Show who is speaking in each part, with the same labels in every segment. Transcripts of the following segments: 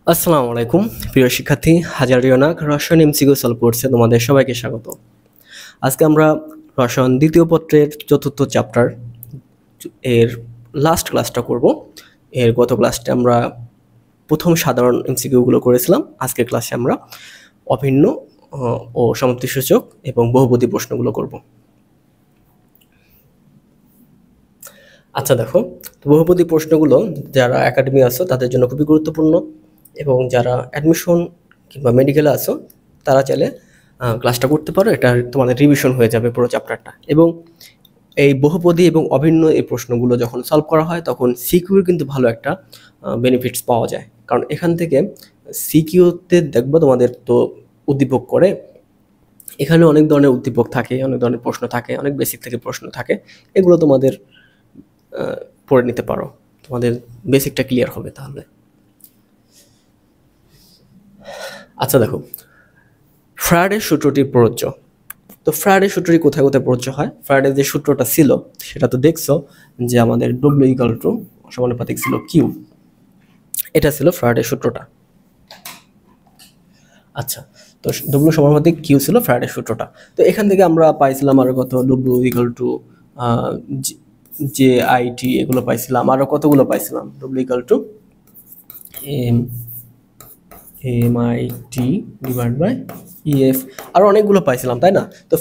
Speaker 1: আসসালামু আলাইকুম প্রিয় শিক্ষার্থী, হাজারিয়ানাক রসায়ন এমসিকিউ সলভ কোর্সে তোমাদের সবাইকে স্বাগত। আজকে আমরা রসায়ন দ্বিতীয় পত্রের চতুর্থ চ্যাপ্টার এর লাস্ট ক্লাসটা করব। এর গত ক্লাসে আমরা প্রথম সাধারণ এমসিকিউগুলো করেছিলাম। আজকের ক্লাসে আমরা অভিন্ন ও সমাপ্তিসূচক এবং বহুপদী প্রশ্নগুলো করব। আচ্ছা দেখো, বহুপদী প্রশ্নগুলো যারা একাডেমি আছো তাদের জন্য খুবই গুরুত্বপূর্ণ, এবং যারা অ্যাডমিশন কিংবা মেডিকেলে আছো তারা চাইলে ক্লাসটা করতে পারো। এটা তোমাদের রিভিশন হয়ে যাবে পুরো চ্যাপ্টারটা। এবং এই বহুপদী এবং অভিন্ন এই প্রশ্নগুলো যখন সলভ করা হয় তখন সিকিউর কিন্তু ভালো একটা বেনিফিটস পাওয়া যায়, কারণ এখান থেকে সিকিউতে দেখবো তোমাদের তো উদ্দীপক করে, এখানে অনেক ধরনের উদ্দীপক থাকে, অনেক ধরনের প্রশ্ন থাকে, অনেক বেসিক থেকে প্রশ্ন থাকে। এগুলো তোমাদের পড়ে নিতে পারো, তোমাদের বেসিকটা ক্লিয়ার হবে তাহলে। আচ্ছা দেখো, ফ্যারাডের সূত্রটি প্রযোজ্য। তো ফ্যারাডের সূত্রটি কোথায় কোথায় প্রযোজ্য হয়? ফ্যারাডের যে সূত্রটা ছিল সেটা তো দেখছো যে আমাদের ডব্লিউ ইকুয়াল টু সমানুপাতিক ছিল কিউ, এটা ছিল ফ্যারাডের সূত্রটা। আচ্ছা, তো ডব্লিউ সমানুপাতিক কিউ ছিল ফ্যারাডের সূত্রটা। তো এখান থেকে আমরা পাইছিলাম আরো কত, ডব্লিউ ইকুয়াল টু যে আই টি, এগুলো পাইছিলাম, আরো কতগুলো পাইছিলাম, W equal to MIT divide by EF, আরো অনেকগুলো পাইছিলাম, তাই না? তো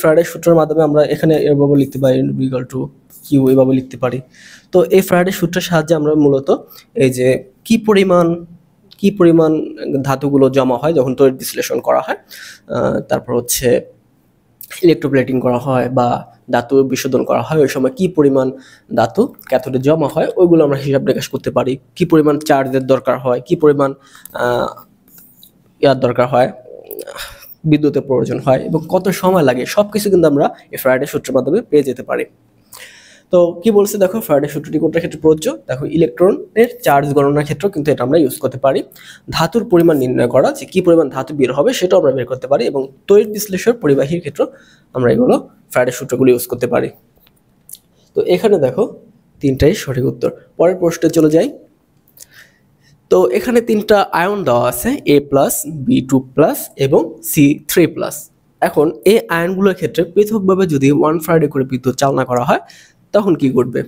Speaker 1: ফ্যারাডের সূত্রের মাধ্যমে আমরা এখানে এভাবে লিখতে পারি, ইকুয়াল টু কিউ এভাবে লিখতে পারি। তো এই ফ্যারাডের সূত্রের সাহায্যে আমরা মূলত এই যে কি পরিমাণ ধাতুগুলো জমা হয় যখন তড়িৎ বিশ্লেষণ করা হয়, তারপর হচ্ছে ইলেকট্রোপ্লেটিং করা হয় বা ধাতু বিশোধন করা হয়, ওই সময় কি পরিমাণ ধাতু ক্যাথোডে জমা হয় ওইগুলো আমরা হিসাব নিকাশ করতে পারি। কি পরিমাণ চার্জের দরকার হয়, কি পরিমাণ দরকার হয়, বিদ্যুতের প্রয়োজন হয়, এবং কত সময় লাগে, সবকিছু কিন্তু আমরা এই ফ্যারাডের সূত্রের মাধ্যমে পেয়ে যেতে পারি। তো কি বলছে দেখো, ফ্যারাডের সূত্রটি কোনটার ক্ষেত্রে প্রযোজ্য? দেখো, ইলেকট্রনের চার্জ গণনার ক্ষেত্রে কিন্তু এটা আমরা ইউজ করতে পারি। ধাতুর পরিমাণ নির্ণয় করা, যে কি পরিমাণ ধাতু বের হবে সেটাও আমরা বের করতে পারি, এবং তড়িৎ বিশ্লেষণ পরিবাহীর ক্ষেত্রে আমরা এগুলো ফ্যারাডের সূত্রগুলো ইউজ করতে পারি। তো এখানে দেখো তিনটাই সঠিক উত্তর। পরের প্রশ্নে চলে যাই। তো এখানে তিনটা আয়ন দেওয়া আছে, এ প্লাস, বি টু প্লাস এবং সি থ্রি প্লাস। এখন এই আয়নগুলোর ক্ষেত্রে পৃথকভাবে যদি 1 ফ্যারাডে করে বিদ্যুৎ চালনা করা হয় তখন কি ঘটবে?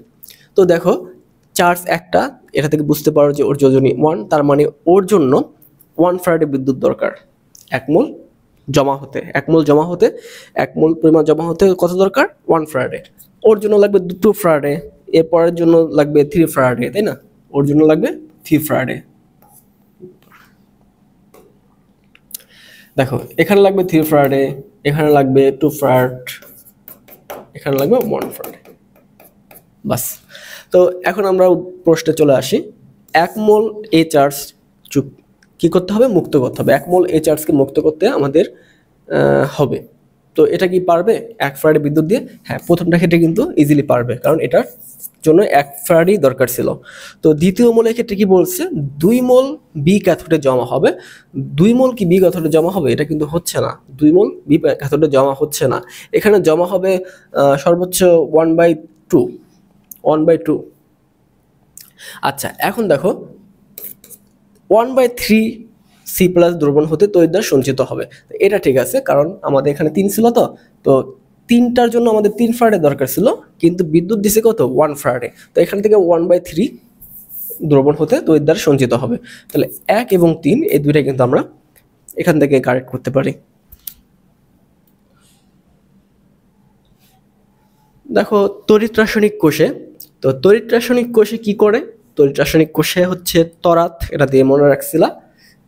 Speaker 1: তো দেখো, চার্জ একটা, এটা থেকে বুঝতে পারো যে ওর যোজনী 1, তার মানে ওর জন্য 1 ফ্যারাডে বিদ্যুৎ দরকার। 1 মোল জমা হতে 1 মোল পরিমাণ জমা হতে কত দরকার? 1 ফ্যারাডে। ওর জন্য লাগবে 2 ফ্যারাডে, এরপরের জন্য লাগবে 3 ফ্যারাডে, তাই না? ওর জন্য লাগবে 3 ফ্যারাডে। দেখো, এখানে লাগবে 3 ফ্যারাডে, এখানে লাগবে 2 ফ্যারাড, এখানে লাগবে 1 ফ্যারাডে, বাস। তো এখন আমরা প্রশ্নে চলে আসি। 1 মোল এ চার্জ কি করতে হবে? মুক্ত করতে হবে। 1 মোল এ চার্জকে মুক্ত করতে আমাদের হবে। তো এটা কি পারবে 1 ফ্যারাডে বিদ্যুৎ দিয়ে? হ্যাঁ, প্রথমটা ক্ষেত্রে কিন্তু ইজিলি পারবে, কারণ এটার জন্য 1 ফ্যারাডই দরকার ছিল। তো দ্বিতীয় মোলের ক্ষেত্রে কি বলছে? 2 মোল বি ক্যাথোডে জমা হবে। 2 মোল কি বি ক্যাথোডে জমা হবে? এটা কিন্তু হচ্ছে না, 2 মোল বি ক্যাথোডে জমা হচ্ছে না। এখানে জমা হবে সর্বোচ্চ 1/2। আচ্ছা, এখন দেখো 1/3 সি প্লাস দ্রবণ হতে তড়িৎদ্বার সঞ্চিত হবে। এটা ঠিক আছে, কারণ আমাদের এখানে 3 ছিল, তো 3টার জন্য আমাদের 3 ফ্যারাডে দরকার ছিল, কিন্তু বিদ্যুৎ দিছে কত? 1 ফ্যারাডে। তো এখান থেকে 1/3 দ্রবণ হতে তড়িৎদ্বার সঞ্চিত হবে। তাহলে 1 এবং 3 এই দুইটা কিন্তু আমরা এখান থেকে কারেক্ট করতে পারি। দেখো, তড়িৎ রাসায়নিক কোষে, তো তড়িৎ রাসায়নিক কোষে কি করে? তড়িৎ রাসায়নিক কোষে হচ্ছে তরাত, এটা দিয়ে মনে রাখছিলা,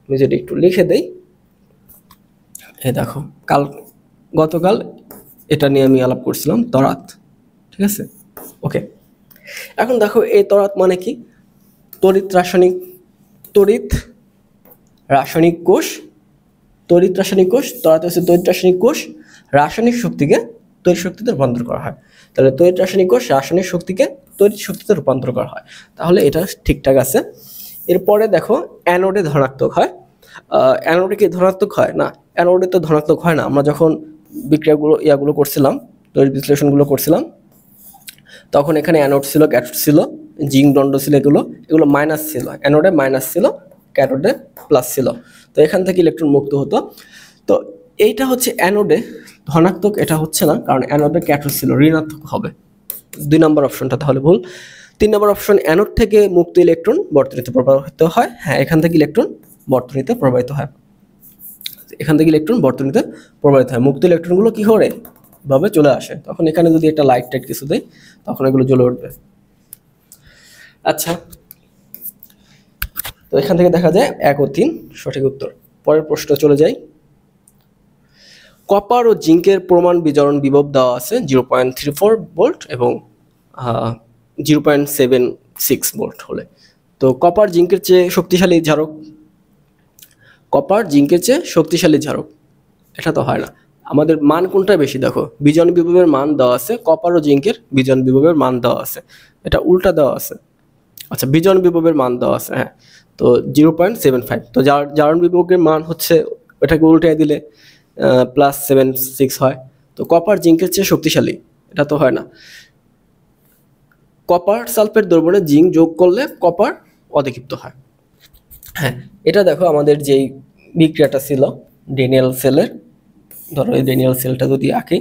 Speaker 1: আমি যদি একটু লিখে দেই। এই দেখো, গতকাল এটা নিয়ে আমি আলাপ করছিলাম, তরাত, ঠিক আছে? ওকে, এখন দেখো এই তরাত মানে কি? তড়িৎ রাসায়নিক কোষ, তরাত হচ্ছে তড়িৎ রাসায়নিক কোষ, রাসায়নিক শক্তিকে তড়িৎ শক্তিতে রূপান্তর করা হয়। তাহলে তড়িৎ রাসায়নিক কোষ রাসায়নিক শক্তিকে তড়িৎ শক্তিতে রূপান্তর করা হয়, তাহলে এটা ঠিকঠাক আছে। এরপরে দেখো, অ্যানোডে ধনাত্মক হয়। অ্যানোডে কি ধনাত্মক হয়? না, অ্যানোডে তো ধনাত্মক হয় না। আমরা যখন বিক্রিয়াগুলো করছিলাম, তড়িৎ বিশ্লেষণগুলো করছিলাম, তখন এখানে অ্যানোড ছিল, ক্যাথোড ছিল। জিঙ্ক দণ্ড ছিল, এগুলো মাইনাস ছিল, অ্যানোডে মাইনাস ছিল, ক্যাথোডে প্লাস ছিল। তো এখান থেকে ইলেকট্রন মুক্ত হতো। তো এইটা হচ্ছে অ্যানোডে ধনাত্মক, এটা হচ্ছে না, কারণ অ্যানোডে ক্যাথোড ছিল, ঋণাত্মক হবে। 2 নম্বর অপশনটা তাহলে ভুল। 3 নম্বর অপশন, অ্যানোড থেকে মুক্ত ইলেকট্রন বর্তনীতে প্রবাহিত হয়। হ্যাঁ, এখান থেকে ইলেকট্রন বর্তনীতে প্রবাহিত হয়, এখান থেকে ইলেকট্রন বর্তনীতে প্রবাহিত হয়। মুক্ত ইলেকট্রনগুলো কি করে ভাবে চলে আসে, তখন এখানে যদি একটা লাইট টাইট কিছু দেয় তখন এগুলো জ্বলে উঠবে। আচ্ছা, তো এখান থেকে দেখা যায় 1 ও 3 সঠিক উত্তর। পরের প্রশ্ন চলে যাই। কপার ও জিঙ্কের প্রমাণ বিজারণ বিভব দেওয়া আছে 0.34 ভোল্ট এবং 0.76 ভোল্ট হলে। তো কপার জিঙ্কের চেয়ে শক্তিশালী ধারক, কপার জিঙ্কের চেয়ে শক্তিশালী ধারক, এটা তো হয় না। আমাদের মান কোনটা বেশি দেখো, বিজারণ বিভবের মান দেওয়া আছে, কপার ও জিঙ্কের বিজারণ বিভবের মান দেওয়া আছে, এটা উল্টা দেওয়া আছে। আচ্ছা, বিজারণ বিভবের মান দেওয়া আছে, হ্যাঁ, তো 0.75। তো জারণ বিভবের মান হচ্ছে, এটাকে উল্টায় দিলে +76 হয়। তো কপার জিঙ্কের চেয়ে শক্তিশালী, এটা তো হয় না। কপার সালফেট দ্রবণে জিঙ্ক যোগ করলে কপার অধিক্ষিপ্ত হয়। হ্যাঁ, এটা দেখো আমাদের যেই বিক্রিয়াটা ছিল ডেনিয়েল সেলের, ধরো এই ডেনিয়েল সেলটা যদি আঁকি,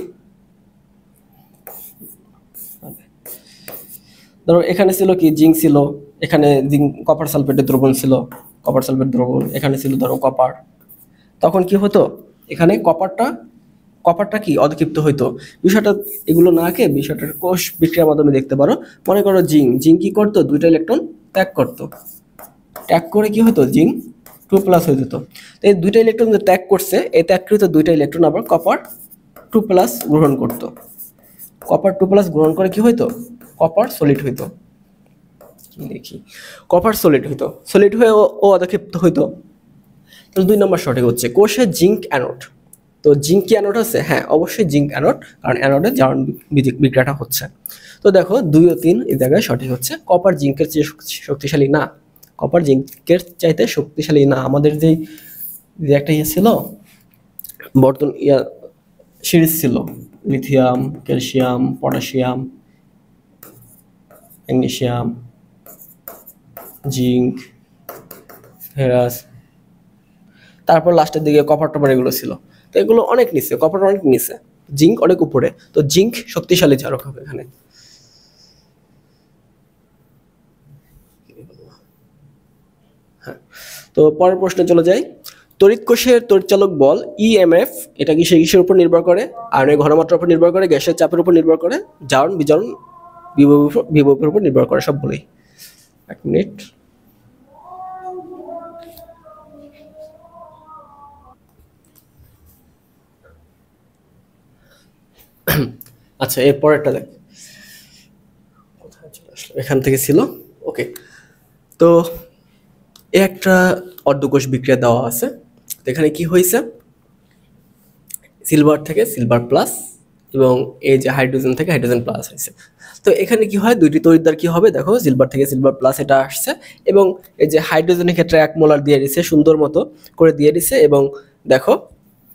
Speaker 1: ধরো এখানে ছিল কি জিঙ্ক ছিল, এখানে জিঙ্ক কপার সালফেটের দ্রবণ ছিল, কপার সালফেট দ্রবণ, এখানে ছিল ধরো কপার। তখন কি হতো, এখানে কপারটা কি অধিক্ষিপ্ত হইতো। বিষয়টা এগুলো না আঁকে বিষয়টার কোষ বিক্রিয়ার মাধ্যমে দেখতে পারো। মনে করো জিঙ্ক কি করতো, 2টা ইলেকট্রন ত্যাগ করতো, ত্যাগ করে কি হতো, জিঙ্ক 2+ হয়ে যেত। তো এই 2টা ইলেকট্রন যে ত্যাগ করছে, এই ত্যাগকৃত 2টা ইলেকট্রন আবার কপার 2+ গ্রহণ করতো। কপার 2+ গ্রহণ করে কি হইতো, কপার সলিড হইতো। দেখি, কপার সলিড হইতো, সলিড হয়ে ও অধিক্ষিপ্ত হইতো। তাহলে 2 নম্বর সঠিক হচ্ছে। কোষে জিঙ্ক অ্যানোড, তো জিঙ্ক কি অ্যানোড আছে? হ্যাঁ, অবশ্যই জিঙ্ক অ্যানোড, কারণ অ্যানোডে জারণ বিক্রিয়াটা হচ্ছে। তো দেখো 2 ও 3 এই জায়গায় সঠিক হচ্ছে। কপার জিঙ্কের চেয়ে শক্তিশালী না, কপার জিঙ্কের চাইতে শক্তিশালী না। আমাদের যে একটা ছিল সিরিজ ছিল, lithium, calcium, potassium, magnesium, zinc, ferrous, তারপর লাস্টের দিকে কপার টপার এগুলো ছিল। তো এগুলো অনেক নিচে, কপার অনেক নিচে, জিঙ্ক অনেক উপরে। তো জিঙ্ক শক্তিশালী ধারক হবে এখানে। হ্যাঁ, তো পরের প্রশ্নে চলে যাই। তড়িৎ কোষের তড়িৎচালক বল ইএমএফ, এটা কিসের উপর নির্ভর করে? আয়নের ঘনমাত্রার উপর নির্ভর করে, গ্যাসের চাপের উপর নির্ভর করে, জারণ বিজারণ বিভবের উপর নির্ভর করে। সব বলেই 1 মিনিট। আচ্ছা, এর পরেরটা দেখ, কোথায় চলে আসলো, এখান থেকে ছিল। ওকে, তো একটা অর্ধকোষ বিক্রিয়া দেওয়া আছে। এখানে কি হয়েছে, সিলভার থেকে সিলভার প্লাস এবং এই যে হাইড্রোজেন থেকে হাইড্রোজেন প্লাস হয়েছে। তো এখানে কি হয়, দুইটি তড়িৎদ্বার কি হবে দেখো, সিলভার থেকে সিলভার প্লাস এটা আসছে, এবং এই যে হাইড্রোজেনের ক্ষেত্রে 1 মোলার দিয়ে দিছে, সুন্দর মতো করে দিয়ে দিছে। এবং দেখো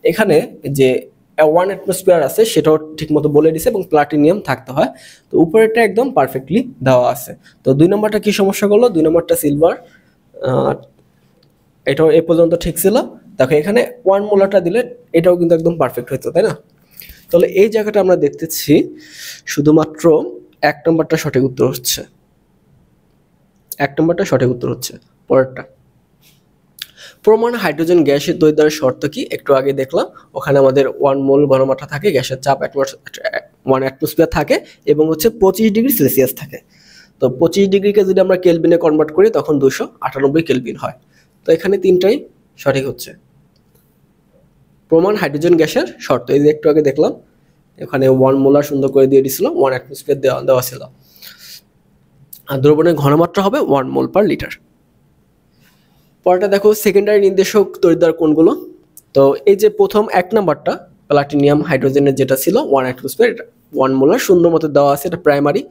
Speaker 1: এখানে যে 1 অ্যাটমসফিয়ার আছে সেটাও ঠিক মতো বলে দিছে, এবং প্লাটিনিয়াম থাকতে হয়। তো উপরেরটা একদম পারফেক্টলি দেওয়া আছে। তো 2 নম্বরটা কি সমস্যা করলো, 2 নম্বরটা সিলভার, এটাও এ পর্যন্ত ঠিক ছিল। দেখো এখানে 1 মোলারটা দিলে এটাও কিন্তু একদম পারফেক্ট হইতো, তাই না? তাহলে এই জায়গাটা আমরা দেখতেছি শুধুমাত্র 1 নম্বরটা সঠিক উত্তর হচ্ছে, 1 নম্বরটা সঠিক উত্তর হচ্ছে। পরেরটা, প্রমাণ হাইড্রোজেন গ্যাসের দ্বৈতার শর্ত কি? একটু আগে দেখলাম, ওখানে আমাদের 1 মোল ঘনমাত্রা থাকে, গ্যাসের চাপ 1 অ্যাটমসফিয়ার থাকে, এবং হচ্ছে 25 ডিগ্রি সেলসিয়াস থাকে। তো 25 ডিগ্রিকে যদি আমরা কেলভিনে কনভার্ট করি তখন 298 কেলভিন হয়। তো এখানে 3টাই সঠিক হচ্ছে। প্রমাণ হাইড্রোজেন গ্যাসের শর্ত, এই যে একটু আগে দেখলাম, এখানে 1 মোলার সুন্দর করে দিয়ে দিছিল, 1 অ্যাটমসফিয়ার দেওয়া ছিল, আর দ্রবণের ঘনমাত্রা হবে 1 মোল পার লিটার। পরেরটা দেখো, সেকেন্ডারি নির্দেশক তড়িৎদ্বার কোনগুলো? তো এই যে প্রথম 1 নাম্বারটা প্লাটিনিয়াম হাইড্রোজেনের যেটা ছিল 1 অ্যাটমসফিয়ার, এটা 1 মোলার সুন্দর মতো দেওয়া আছে, এটা প্রাইমারি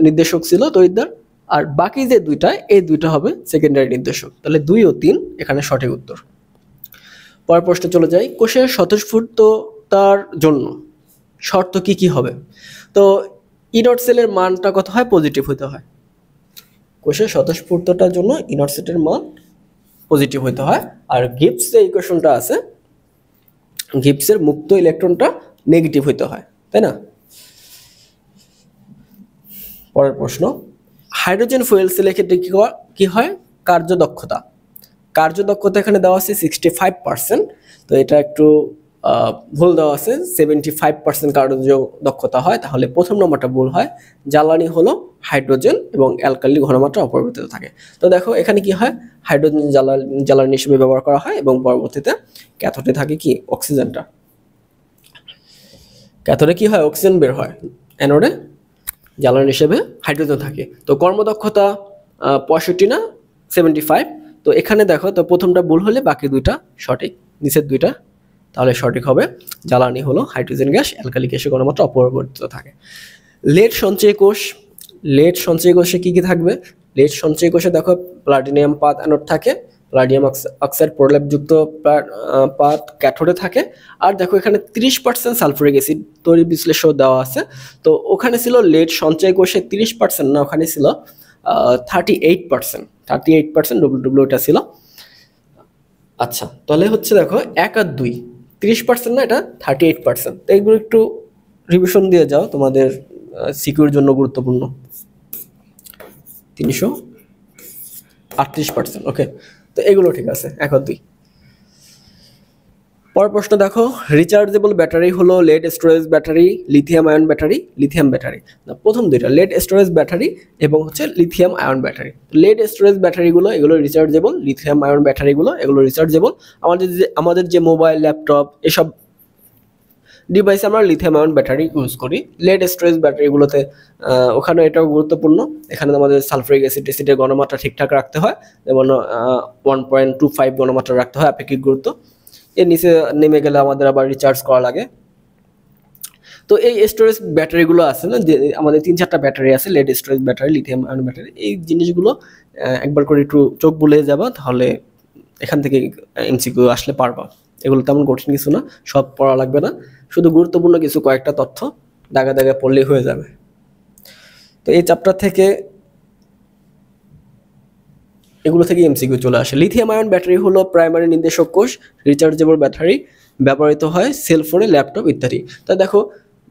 Speaker 1: নির্দেশক ছিল তড়িৎদ্বার। আর বাকি যে দুইটা, এই দুইটা হবে সেকেন্ডারি নির্দেশক। তাহলে 2 ও 3 এখানে সঠিক উত্তর। পরের প্রশ্নে চলে যাই। কোষের স্বতঃস্ফূর্ততার জন্য শর্ত কি কি হবে? তো ই ডট সেলের মানটা কত হয়? পজিটিভ হতে হয়। কোষের স্বতঃস্ফূর্ততার জন্য ইনর্ট স্টেটের মান পজিটিভ হতে হয়, আর গিবস যে ইকুয়েশনটা আছে গিবসের মুক্ত ইলেকট্রনটা নেগেটিভ হতে হয়, তাই না? পরের প্রশ্ন, হাইড্রোজেন ফুয়েল সেলের ক্ষেত্রে কি হয়? কার্যদক্ষতা এখানে দেওয়া আছে 65%, তো এটা একটু ভুল দেওয়া আছে, 75% কার্যদক্ষতা হয়, তাহলে প্রথম নম্বরটা ভুল হয়। জ্বালানি হলো হাইড্রোজেন এবং অ্যালকালি ঘনমাত্রা অপরিবর্তিত থাকে। তো দেখো এখানে কি হয়, হাইড্রোজেন জ্বালানি হিসেবে ব্যবহার করা হয় এবং পরবর্তীতে ক্যাথোডে থাকে কি অক্সিজেনটা, ক্যাথোডে কি হয় অক্সিজেন বের হয়, অ্যানোডে জ্বালানি হিসেবে হাইড্রোজেন থাকে। তো কর্মদক্ষতা 65 না 75। তো এখানে দেখো, তো প্রথমটা ভুল হলে বাকি দুইটা সঠিক, নিচের দুইটা তাহলে সঠিক হবে। জ্বালানি হলো হাইড্রোজেন গ্যাস, অ্যালকালি গ্যাসের ঘনমাত্রা অপরিবর্তিত থাকে। লেড সঞ্চয় কোষে কি কি থাকবে? লেড সঞ্চয় কোষে দেখো প্লাটিনাম পাত অ্যানোড থাকে, প্লাটিনাম অক্সাইড প্রলেপযুক্ত পাত ক্যাথোডে থাকে। আর দেখো এখানে 30% সালফুরিক অ্যাসিড তৈরি বিশ্লেষণ দেওয়া আছে। তো ওখানে ছিল লেড সঞ্চয় কোষে 30% না, ওখানে ছিল 38%। ডব্লিউটা ছিল। আচ্ছা, তাহলে হচ্ছে দেখো 1 আর 2 30% না, এটা 38%। তো এইগুলো একটু রিভিশন দিয়ে যাও, তোমাদের সিকিউর জন্য গুরুত্বপূর্ণ। 338%, ওকে। তো এগুলো ঠিক আছে, 1 আর 2। পরের প্রশ্ন দেখো, রিচার্জেবল ব্যাটারি হলো lead storage battery, lithium ion battery, lithium battery. না, প্রথম দুইটা লেড স্টোরেজ ব্যাটারি এবং হচ্ছে lithium ion battery. Lead storage ব্যাটারিগুলো এগুলো রিচার্জেবল, লিথিয়াম আয়ন ব্যাটারিগুলো এগুলো রিচার্জেবল। আমাদের যে মোবাইল, ল্যাপটপ এসব ডিভাইসে আমরা লিথিয়াম আয়ন ব্যাটারি ইউজ করি। লেড স্টোরেজ ব্যাটারিগুলোতে ওখানে এটাও গুরুত্বপূর্ণ, এখানে আমাদের সালফারিক অ্যাসিডের ঘনমাত্রা ঠিকঠাক রাখতে হয়, যেমন 1.25 ঘনমাত্রা রাখতে হয় আপেক্ষিক গুরুত্ব। এর নিচে নেমে গেলে আমাদের আবার রিচার্জ করা লাগে। তো এই স্টোরেজ ব্যাটারিগুলো আছে না, যে আমাদের 3-4টা ব্যাটারি আছে, lead storage battery, lithium ion battery, এই জিনিসগুলো একবার করে একটু চোখ বুলে যাবা, তাহলে এখান থেকে এমসিকিউ আসলে পারবা। এগুলো তেমন কঠিন কিছু না, সব পড়া লাগবে না, শুধু গুরুত্বপূর্ণ কিছু কয়েকটা তথ্য দাগা দাগা পড়লেই হয়ে যাবে। তো এই চ্যাপ্টার থেকে এগুলো থেকে এমসিকিউ চলে আসে। লিথিয়াম আয়ন ব্যাটারি হলো প্রাইমারি নির্দেশক কোষ, রিচার্জেবল ব্যাটারি, ব্যবহৃত হয় সেলফোনে, ল্যাপটপ ইত্যাদি। তা দেখো,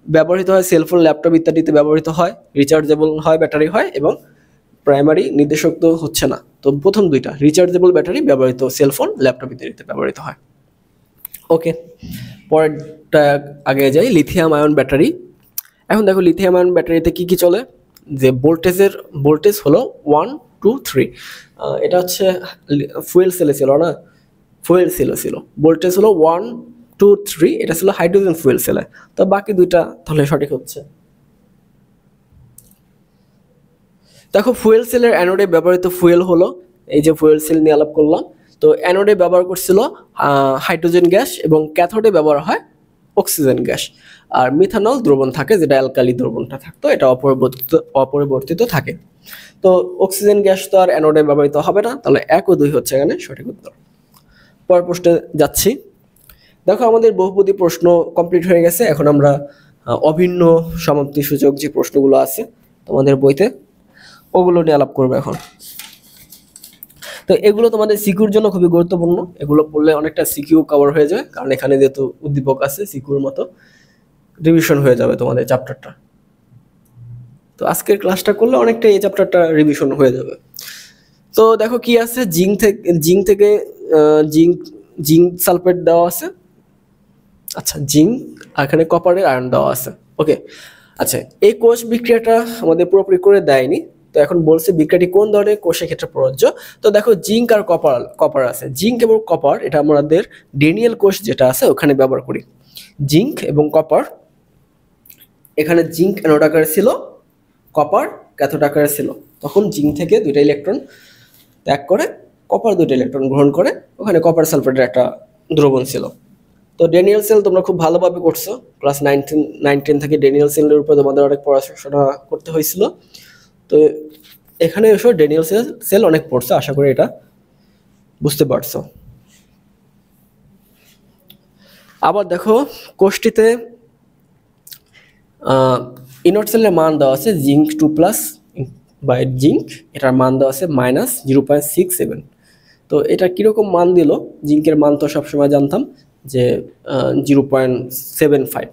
Speaker 1: ব্যবহৃত হয় সেলফোন, ল্যাপটপ ইত্যাদিতে ব্যবহৃত হয়, রিচার্জেবল হয় ব্যাটারি হয়, এবং প্রাইমারি নির্দেশক তো হচ্ছে না। তো প্রথম দুইটা রিচার্জেবল ব্যাটারি ব্যবহৃত সেলফোন, ল্যাপটপ ইত্যাদিতে ব্যবহৃত হয়। ওকে, পরেরটা আগে যাই, লিথিয়াম আয়ন ব্যাটারি। এখন দেখো লিথিয়াম আয়ন ব্যাটারিতে কি কি চলে, যে ভোল্টেজ হলো 1, 2, 3। এটা হচ্ছে ফুয়েল সেলে ছিল না, ফুয়েল সেলে ছিল, ভোল্টেজ হলো 1, 2, 3, এটা ছিল হাইড্রোজেন ফুয়েল সেলে। তো বাকি দুইটা তাহলে সঠিক হচ্ছে। দেখো ফুয়েল সেলের অ্যানোডে ব্যবহৃত ফুয়েল হলো, এই যে ফুয়েল সেল নিয়ে আলাপ করলাম, তো অ্যানোডে ব্যবহার করছিল হাইড্রোজেন গ্যাস এবং ক্যাথোডে ব্যবহার হয় অক্সিজেন গ্যাস। আর মিথানল দ্রবণ থাকে, যেটা অ্যালকালি দ্রবণটা থাকতো, এটা অপরিবর্তিত থাকে। তো অক্সিজেন গ্যাস তো আর অ্যানোডে ব্যবহৃত হবে না, তাহলে 1 ও 2 হচ্ছে এখানে সঠিক উত্তর। পরের প্রশ্নে যাচ্ছি। দেখো আমাদের বহুপদী প্রশ্ন কমপ্লিট হয়ে গেছে, এখন আমরা অভিন্ন সমাপ্তি সূচক যে প্রশ্নগুলো আছে তোমাদের বইতে, ওগুলো নিয়ে আলাপ করবো এখন। তো এগুলো তোমাদের সিকিউর জন্য খুবই গুরুত্বপূর্ণ, এগুলো পড়লে অনেকটা সিকিউ কভার হয়ে যায়, কারণ এখানে যেহেতু উদ্দীপক আছে সিকিউর মতো রিভিশন হয়ে যাবে তোমাদের চ্যাপ্টারটা। তো আজকের ক্লাসটা করলে অনেকটা এই চ্যাপ্টারটা রিভিশন হয়ে যাবে। তো দেখো কি আছে, জিঙ্ক সালফেট দেওয়া আছে, আচ্ছা জিঙ্ক, আর এখানে কপারের আয়রন দেওয়া আছে। ওকে, আচ্ছা এই কোষ বিক্রিয়াটা আমাদের পুরোপুরি করে দেয়নি, তো এখন বলছে বিক্রিয়াটি কোন ধরনের কোষের ক্ষেত্রে প্রযোজ্য। তো দেখো জিঙ্ক আর কপার আছে, জিঙ্ক এবং কপার এটা আমাদের ডেনিয়েল কোষ যেটা আছে ওখানে ব্যবহার করি। জিঙ্ক এবং কপার, এখানে জিঙ্ক অ্যানোড আকারে ছিল, কপার ক্যাথোড আকারে ছিল, তখন জিঙ্ক থেকে 2টা ইলেকট্রন ত্যাগ করে কপার 2টা ইলেকট্রন গ্রহণ করে, ওখানে কপার সালফেটের একটা দ্রবণ ছিল। তো ডেনিয়েল সেল তোমরা খুব ভালোভাবে করছো, ক্লাস 9-10 থেকে ডেনিয়েল সেলের উপরে তোমাদের অনেক পড়াশোনা করতে হয়েছিল। তো এখানে এসো ডেনিয়েল সেল অনেক পড়ছো, আশা করি এটা বুঝতে পারছো। আবার দেখো কোষটিতে ইনর্ট সেলের মান দেওয়া আছে জিঙ্ক 2+, বাই জিঙ্ক, এটার মান দেওয়া আছে -0.67। তো এটা কীরকম মান দিল, জিঙ্কের মান তো সবসময় জানতাম যে 0.75।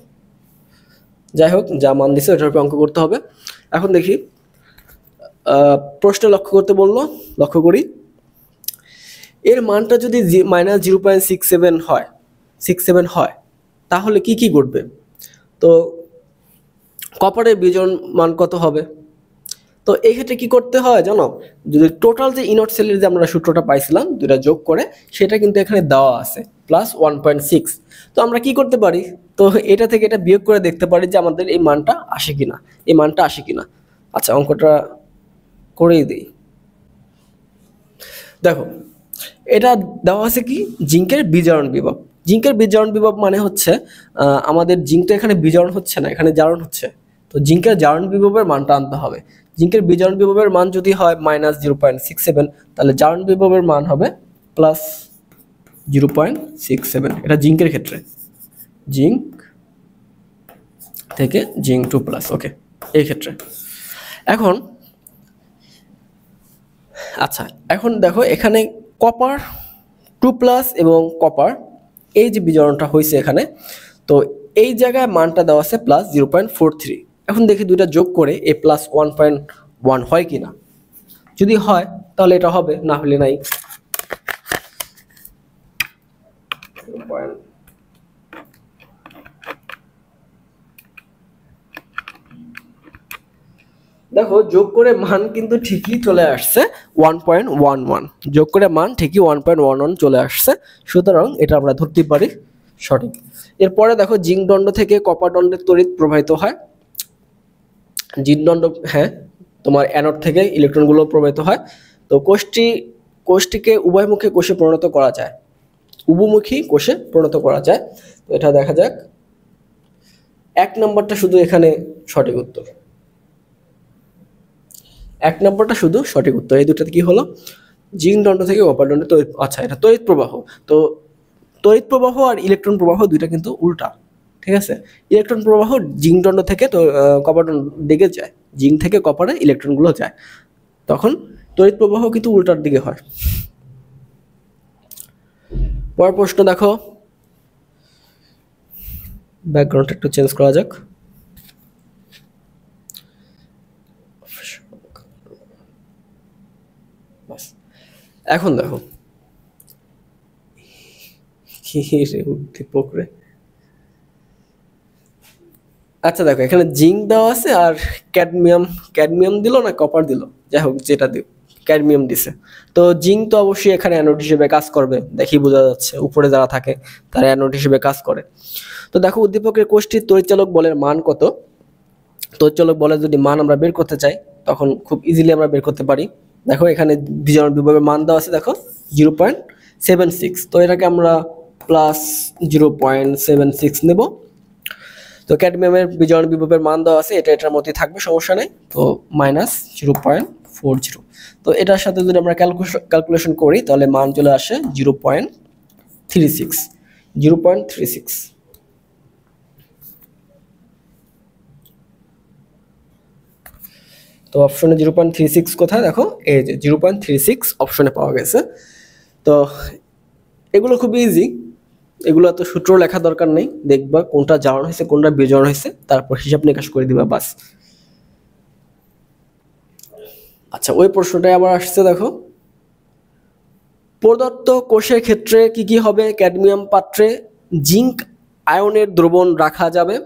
Speaker 1: যাই হোক, যা মান দিছে ওটার উপর অঙ্ক করতে হবে। এখন দেখি প্রশ্নে লক্ষ্য করতে বললো, লক্ষ্য করি এর মানটা যদি -0.67 হয়, 67 হয়, তাহলে কি কি ঘটবে? তো কপারের বিজোড় মান কত হবে? তো এই ক্ষেত্রে কি করতে হয় জানো, যদি টোটাল যে ইনট সেলের যে আমরা সূত্রটা পাইছিলাম দুইটা যোগ করে, সেটা কিন্তু এখানে দেওয়া আছে +1.6। তো আমরা কি করতে পারি, তো এটা থেকে এটা বিয়োগ করে দেখতে পারি যে আমাদের এই মানটা আসে কিনা, এই মানটা আসে কিনা। আচ্ছা, অঙ্কটা করেই দিই। দেখো, এটা দেওয়া আছে কি, জিঙ্কের বিজারণ বিভব। জিঙ্কের বিজারণ বিভব মানে হচ্ছে আমাদের জিঙ্ক তো এখানে বিজারণ হচ্ছে না, এখানে জারণ হচ্ছে। তো জিঙ্কের জারণ বিভবের মানটা আনতে হবে। জিঙ্কের বিজারণ বিভবের মান যদি হয় -0.67, তাহলে জারণ বিভবের মান হবে +0.67। এটা জিঙ্কের ক্ষেত্রে, জিঙ্ক থেকে জিঙ্ক 2+, ওকে, এই ক্ষেত্রে। এখন আচ্ছা, এখন দেখো এখানে কপার 2+ এবং কপার, এই যে বিজারণটা হয়েছে এখানে, তো এই জায়গায় মানটা দেওয়া আছে +0.43। এখন দেখি দুইটা যোগ করে এই +1.1 হয় কিনা। যদি হয় তাহলে এটা হবে, না হলে নাই। দেখো, যোগ করে মান কিন্তু ঠিকই চলে আসছে 1.11। যোগ করে মান ঠিকই 1.11 চলে আসছে, সুতরাং এটা আমরা ধরতে পারি সঠিক। এরপরে দেখো, জিঙ্ক দণ্ড থেকে কপার দণ্ডের তড়িৎ প্রবাহিত হয়। জিঙ্ক দণ্ড, হ্যাঁ, তোমার অ্যানোড থেকে ইলেকট্রনগুলো প্রবাহিত হয়। তো কোষটিকে উভয়মুখী কোষে পরিণত করা যায়, উভমুখী কোষে পরিণত করা যায়। তো এটা দেখা যাক, 1 নম্বরটা শুধু এখানে সঠিক উত্তর, 1 নম্বরটা শুধু সঠিক উত্তর। এই দুটাতে কি হলো, জিঙ্ক দণ্ড থেকে কপার দণ্ডে তড়িৎ, আচ্ছা এটা তড়িৎ প্রবাহ। তো তড়িৎ প্রবাহ আর ইলেকট্রন প্রবাহ দুইটা কিন্তু উল্টা, ঠিক আছে। ইলেকট্রন প্রবাহ জিঙ্ক দণ্ড থেকে তো কপার দণ্ড দিকে যায়, জিঙ্ক থেকে কপারে ইলেকট্রনগুলো যায়, তখন তড়িৎ প্রবাহ কিন্তু উল্টার দিকে হয়। পরের প্রশ্ন দেখো, ব্যাকগ্রাউন্ডটা একটু চেঞ্জ করা যাক। এখন দেখো, আচ্ছা দেখো, এখানে জিঙ্ক দেওয়া আছে আর ক্যাডমিয়াম দিল না কপার দিল, যাই হোক যেটা দিও, ক্যাডমিয়াম দিছে। তো জিঙ্ক তো অবশ্যই এখানে অ্যানোড হিসেবে কাজ করবে, দেখি বোঝা যাচ্ছে উপরে যারা থাকে তারা অ্যানোড হিসেবে কাজ করে। তো দেখো, উদ্দীপকের কোষটির তড়িৎচালক বলের মান কত? তড়িৎচালক বলের যদি মান আমরা বের করতে চাই, তখন খুব ইজিলি আমরা বের করতে পারি। দেখো, এখানে বিজারণ বিভবের মান দেওয়া আছে, দেখো 0.76। তো এটাকে আমরা +0.76 নেব। তো ক্যাডমিয়ামের বিজারণ বিভবের মান দেওয়া আছে, এটা এটার মধ্যে থাকবে, সমস্যা নেই। তো -0.40। তো এটার সাথে যদি আমরা ক্যালকুলেশন করি, তাহলে মান চলে আসে 0.36। তো অপশনে 0.36 কোথায়, দেখো এই যে 0.36 অপশনে পাওয়া গেছে। তো এগুলো খুব ইজি, এগুলো এত সূত্র লেখা দরকার নেই, দেখবা কোনটা জারণ হয়েছে কোনটা বিজারণ হয়েছে, তারপর হিসাব নিকাশ করে দিবা, বাস। আচ্ছা, ওই প্রশ্নটাই আবার আসছে, দেখো প্রদত্ত কোষের ক্ষেত্রে কি কি হবে? ক্যাডমিয়াম পাত্রে জিঙ্ক আয়নের দ্রবণ রাখা যাবে।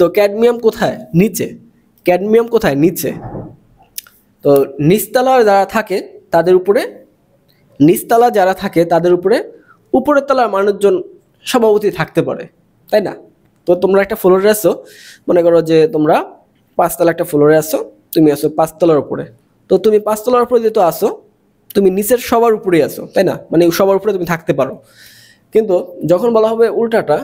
Speaker 1: তো ক্যাডমিয়াম কোথায়? নিচে। ক্যাডমিয়াম কোথায়? নিচে। তো নিচতলা যারা থাকে তাদের উপরে, নিচতলা যারা থাকে তাদের উপরে উপরের তলার মানুষজন সভাপতি থাকতে পারে, তাই না? তো তোমরা একটা ফ্লোরে আছো, মনে করো যে তোমরা 5 তলা একটা ফ্লোরে আছো, তুমি আছো 5 তলার উপরে। তো তুমি 5 তলার উপরে যেহেতু আসো, তুমি নিচের সবার উপরেই আছো, তাই না? মানে সবার উপরে তুমি থাকতে পারো। কিন্তু যখন বলা হবে উল্টাটা,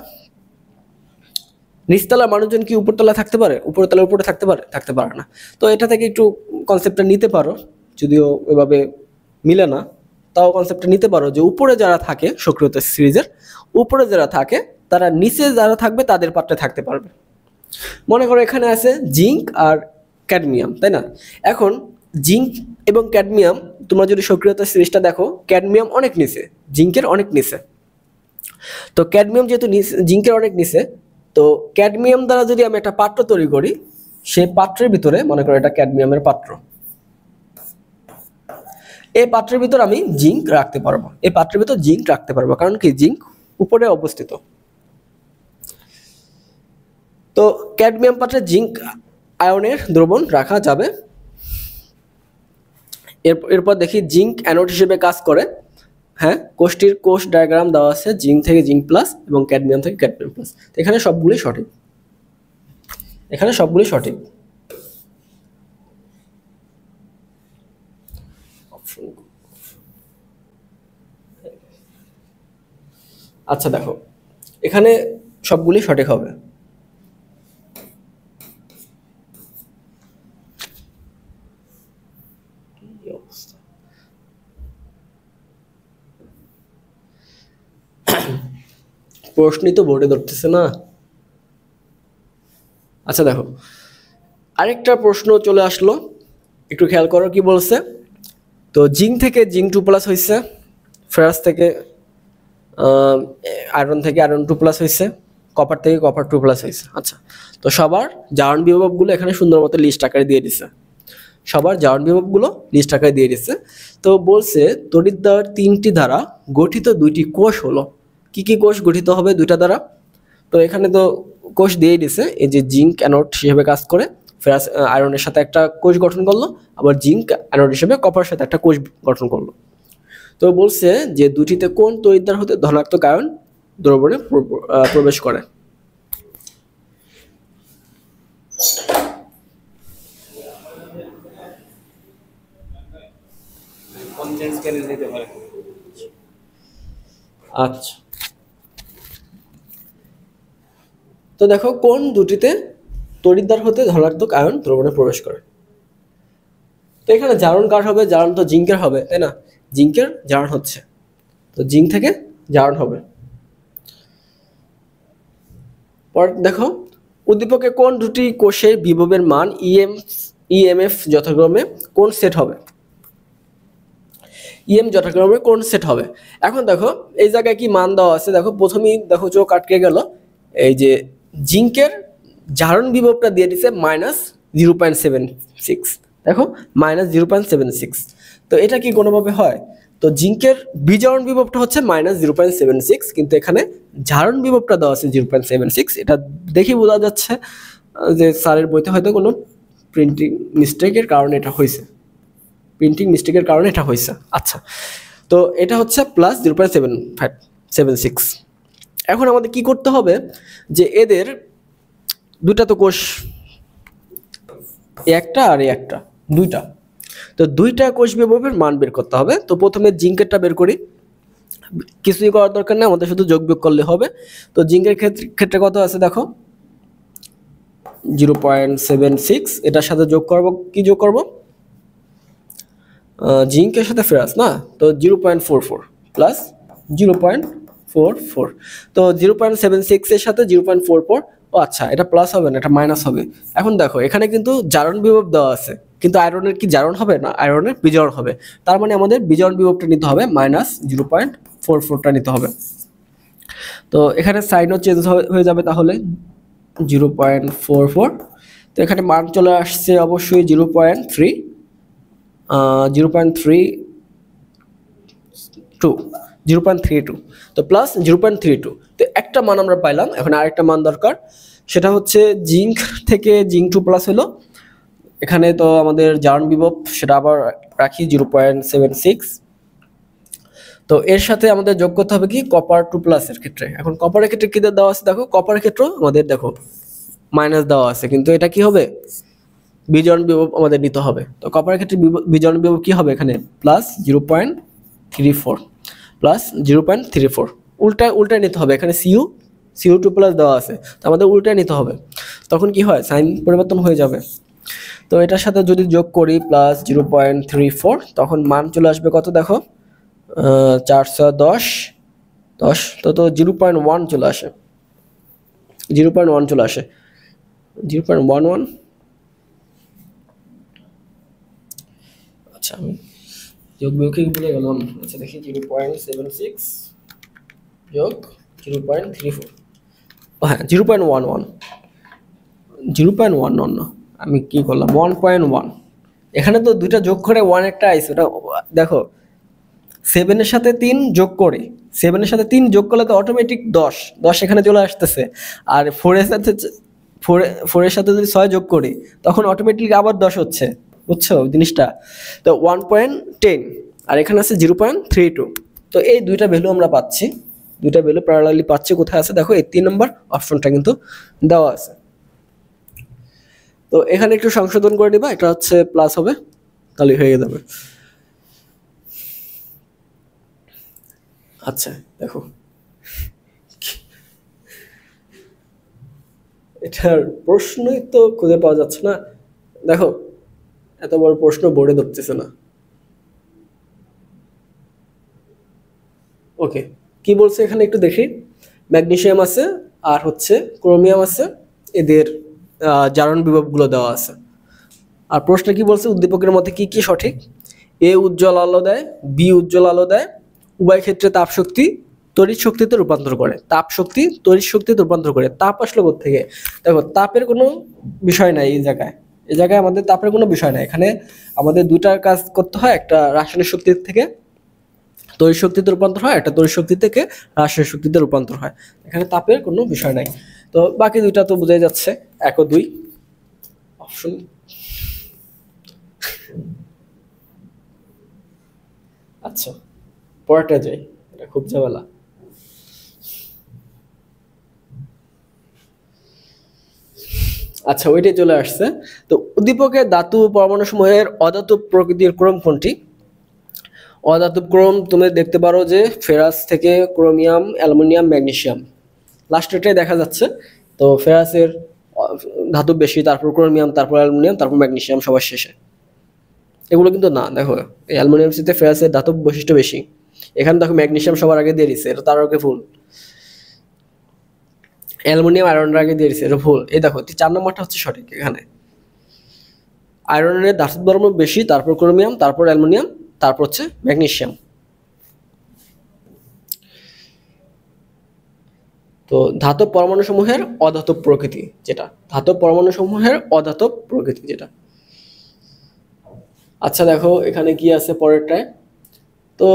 Speaker 1: নিচতলার মানুষজন কি উপরতলা থাকতে পারে? উপরতলার উপরে থাকতে পারে? থাকতে পারে না। তো এটা থেকে একটু কনসেপ্টটা নিতে পারো, যদিও এভাবে মিলে না, তাও কনসেপ্টটা নিতে পারো যে উপরে যারা থাকে সক্রিয়তা সিরিজের উপরে যারা থাকে তারা নিচে যারা থাকবে তাদের পাত্রে থাকতে পারবে। মনে করো এখানে আছে জিঙ্ক আর ক্যাডমিয়াম, তাই না? এখন জিঙ্ক এবং ক্যাডমিয়াম, তোমরা যদি সক্রিয়তা সিরিজটা দেখো, ক্যাডমিয়াম অনেক নিচে, জিঙ্কের অনেক নিচে। তো ক্যাডমিয়াম যেহেতু জিঙ্কের অনেক নিচে, তো ক্যাডমিয়াম দ্বারা যদি আমি একটা পাত্র তৈরি করি, সেই পাত্রের ভিতরে মনে করো এটা ক্যাডমিয়ামের পাত্র, এই পাত্রের ভিতর আমি জিঙ্ক রাখতে পারবো, এই পাত্রের ভিতর জিঙ্ক রাখতে পারবো, কারণ কি জিঙ্ক উপরে অবস্থিত। তো ক্যাডমিয়াম পাত্রে জিঙ্ক আয়নের দ্রবণ রাখা যাবে। এরপর দেখি জিঙ্ক অ্যানোড হিসেবে কাজ করে। হ্যাঁ, কোষটির কোষ ডায়াগ্রাম দেওয়া আছে, জিঙ্ক থেকে জিঙ্ক প্লাস এবং ক্যাডমিয়াম থেকে ক্যাডমিয়াম প্লাস। এখানে সবগুলি সঠিক, এখানে সবগুলি সঠিক। আচ্ছা দেখো, এখানে সবগুলি সঠিক হবে। প্রশ্নই তো বোর্ডে ধরতেছে না। আচ্ছা দেখো, আরেকটা প্রশ্ন চলে আসলো, একটু খেয়াল করো কি বলছে। তো জিঙ্ক থেকে জিঙ্ক 2+ হয়েছে, ফেরাস থেকে আয়রন থেকে আয়রন 2+ হয়েছে, কপার থেকে কপার 2+ হয়েছে। আচ্ছা, তো সবার জারণ বিভবগুলো এখানে সুন্দর মতো লিস্ট আকারে দিয়ে দিছে, সবার জারণ বিভবগুলো লিস্ট আকারে দিয়ে দিচ্ছে। তো বলছে তড়িৎদ্বয়ের 3টি দ্বারা গঠিত 2টি কোষ হলো। কি কি কোষ গঠিত হবে 2টা দ্বারা? তো এখানে তো কোষ দিয়ে দিছে, এই যে জিঙ্ক অ্যানোড হিসেবে কাজ করে ফেরাস আয়রনের সাথে একটা কোষ গঠন করলো, আবার জিঙ্ক অ্যানোড হিসেবে কপারের সাথে একটা কোষ গঠন করলো। তো বলছে যে দুটিতে কোন তড়িৎদ্বার হতে ধনাত্মক আয়ন দ্রবণে প্রবেশ করে? আচ্ছা, তো দেখো কোন দুটিতে তড়িৎদ্বার হতে ধনাত্মক আয়ন দ্রবণে প্রবেশ করে। তো এখানে জারণ কার হবে? জারণ তো জিঙ্কের হবে, তাই না? জিঙ্কের জারণ হচ্ছে, তো জিঙ্ক থেকে জারণ হবে। পর দেখো, উদ্দীপকে কোন দুটি কোষের বিভবের মান ইএমএফ যথাক্রমে কোন সেট হবে? ইএম যথাক্রমে কোন সেট হবে? এখন দেখো এই জায়গায় কি মান দেওয়া আছে, দেখো প্রথমেই দেখো চোখ আটকে গেল, এই যে জিঙ্কের জারণ বিভবটা দিয়ে দিছে -0.76, দেখো -0.76। তো এটা কি কোনোভাবে হয়? তো জিঙ্কের বিজারণ বিভবটা হচ্ছে -0.76, কিন্তু এখানে জারণ বিভবটা দেওয়া আছে 0.76। এটা দেখি বোঝা যাচ্ছে যে স্যারের বইতে হয়তো কোনো প্রিন্টিং মিস্টেকের কারণে এটা হয়েছে, প্রিন্টিং মিস্টেকের কারণে এটা হয়েছে। আচ্ছা, তো এটা হচ্ছে +0.76। এখন আমাদের কি করতে হবে, যে এদের দুটা তো কোষ, একটা আর একটা, দুইটা, তো দুইটা কোষ বিভবের মান বের করতে হবে। তো প্রথমে জিঙ্কেরটা বের করি, কিছুই করার দরকার নেই, আমাদের শুধু যোগ বিয়োগ করলে হবে। তো জিঙ্কের ক্ষেত্রে কত আছে দেখো, 0.76, এটার সাথে যোগ করব, কি যোগ করব, জিঙ্কের সাথে ফেরাস না, তো 0.44 প্লাস 0.44, তো 0.76 এর সাথে 0.44, ও আচ্ছা, এটা প্লাস হবে না, এটা মাইনাস হবে। এখন দেখো এখানে কিন্তু জারণ বিভব দেওয়া আছে, কিন্তু আয়রনের কি জারণ হবে না, আয়রনের বিজারণ হবে। তার মানে আমাদের বিজারণ বিভবটা নিতে হবে -0.44টা নিতে হবে। তো এখানে সাইনও চেঞ্জ হয়ে যাবে, তাহলে 0.44। তো এখানে মান চলে আসছে অবশ্যই 0.32, তো প্লাস 0.32। তো একটা মান আমরা পাইলাম, এখন আরেকটা মান দরকার, সেটা হচ্ছে জিঙ্ক থেকে জিঙ্ক 2+ হলো। এখানে তো আমাদের জারণ বিভব সেটা আবার রাখি 0.76। তো এর সাথে আমাদের যোগ করতে হবে কি কপার 2+ এর ক্ষেত্রে। এখন কপারের ক্ষেত্রে কি দেওয়া আছে দেখো, কপারের ক্ষেত্রে আমাদের দেখো মাইনাস দেওয়া আছে, কিন্তু এটা কি হবে, বিজারণ বিভব আমাদের নিতে হবে। তো কপারের ক্ষেত্রে বিজারণ বিভব কি হবে, এখানে +0.34 +0.34, উল্টায় নিতে হবে, এখানে CO2+ দেওয়া আছে, তো আমাদের উল্টায় নিতে হবে। তখন কি হয়, সাইন পরিবর্তন হয়ে যাবে। তো এটার সাথে যদি যোগ করি +0.34, তখন মান চলে আসবে কত দেখো, 410, তো 0.1 চলে আসে, 0.1 চলে আসে, 0.11। আচ্ছা আমি যোগ বিয়োগকে বলে গেলাম। আচ্ছা দেখি 0.76 যোগ 0.34, হ্যাঁ 0.11, 0.11 না, আমি কি করলাম 1.1। এখানে তো দুইটা যোগ করে 1 একটা আইছে, ওটা দেখো 7 এর সাথে 3 যোগ করে, 7 এর সাথে 3 যোগ করলে তো অটোমেটিক 10 এখানে চলে আসতেছে। আর 4 এর সাথে 4 এর সাথে যদি 6 যোগ করি তখন অটোমেটিক আবার 10 হচ্ছে, বুঝছো জিনিসটা? তো 1.10 আর এখানে আছে 0.32। তো এই দুইটা ভ্যালু আমরা পাচ্ছি, দুইটা ভ্যালু প্যারালালি পাচ্ছি। কোথায় আছে দেখো, এই 3 নম্বর অপশনটা কিন্তু দেওয়া আছে। তো এখানে একটু সংশোধন করে দিবা, এটা হচ্ছে প্লাস হবে, তাহলে হয়ে যাবে। আচ্ছা দেখো এটার প্রশ্নই তো খুঁজে পাওয়া যাচ্ছে না। দেখো এত বড় প্রশ্ন বোর্ডে ধরতেছে না। ওকে, কি বলছে এখানে একটু দেখি। ম্যাগনেসিয়াম আছে আর হচ্ছে ক্রোমিয়াম আছে, এদের জারণ বিভবগুলো দেওয়া আছে। আর প্রশ্নে কি বলছে, উদ্দীপকের মধ্যে কি কি সঠিক? এ উজ্জ্বল আলো দেয়, বি উজ্জ্বল আলো দেয়, উভয় ক্ষেত্রে তাপ শক্তি তড়িৎ শক্তিতে রূপান্তর করে। তাপ শক্তি তড়িৎ শক্তিতে রূপান্তর করে, তাপ আসলো থেকে? দেখো তাপের কোনো বিষয় নাই এই জায়গায়, এই জায়গায় আমাদের তাপের কোনো বিষয় নাই। এখানে আমাদের দুইটার কাজ করতে হয়, একটা রাসায়নিক শক্তির থেকে তড়িৎ শক্তিতে রূপান্তর হয়, একটা তড়িৎ শক্তি থেকে রাসায়নিক শক্তিতে রূপান্তর হয়। এখানে তাপের কোনো বিষয় নাই। তো বাকি দুইটা তো বোঝাই যাচ্ছে, 1 ও 2 অপশন। আচ্ছা পরেরটা যাই, এটা খুব ঝামেলা। আচ্ছা ওইটাই চলে আসছে। তো উদ্দীপকের ধাতু পরমাণু সমূহের অধাতব প্রকৃতির ক্রম কোনটি? অধাতব ক্রম তুমি দেখতে পারো যে ফেরাস থেকে ক্রোমিয়াম, অ্যালুমিনিয়াম, ম্যাগনেসিয়াম, লাস্টেরটাই দেখা যাচ্ছে। তো ফেরাসের ধাতব বেশি, তারপর ক্রোমিয়াম, তারপর অ্যালুমিনিয়াম, তারপর ম্যাগনেসিয়াম সবার শেষে। এগুলো কিন্তু না, দেখো এই অ্যালুমিনিয়াম সাথে ফেরাসের ধাতব বৈশিষ্ট্য বেশি। এখানে দেখো ম্যাগনেসিয়াম সবার আগে দিয়ে দিচ্ছে, এটা তার আগে ভুল। অ্যালুমিনিয়াম আয়রনের আগে দিয়ে দিচ্ছে, এটা ভুল। এই দেখো 4 নম্বরটা হচ্ছে সঠিক। এখানে আয়রনের ধাতব ধর্ম বেশি, তারপর ক্রোমিয়াম, তারপর অ্যালুমিনিয়াম, তারপর হচ্ছে ম্যাগনেসিয়াম। তো ধাতব পরমাণু সমূহের অধাতব প্রকৃতি যেটা, ধাতব পরমাণু সমূহের অধাতব প্রকৃতি যেটা। আচ্ছা দেখো এখানে কি আছে পরেরটায়। তো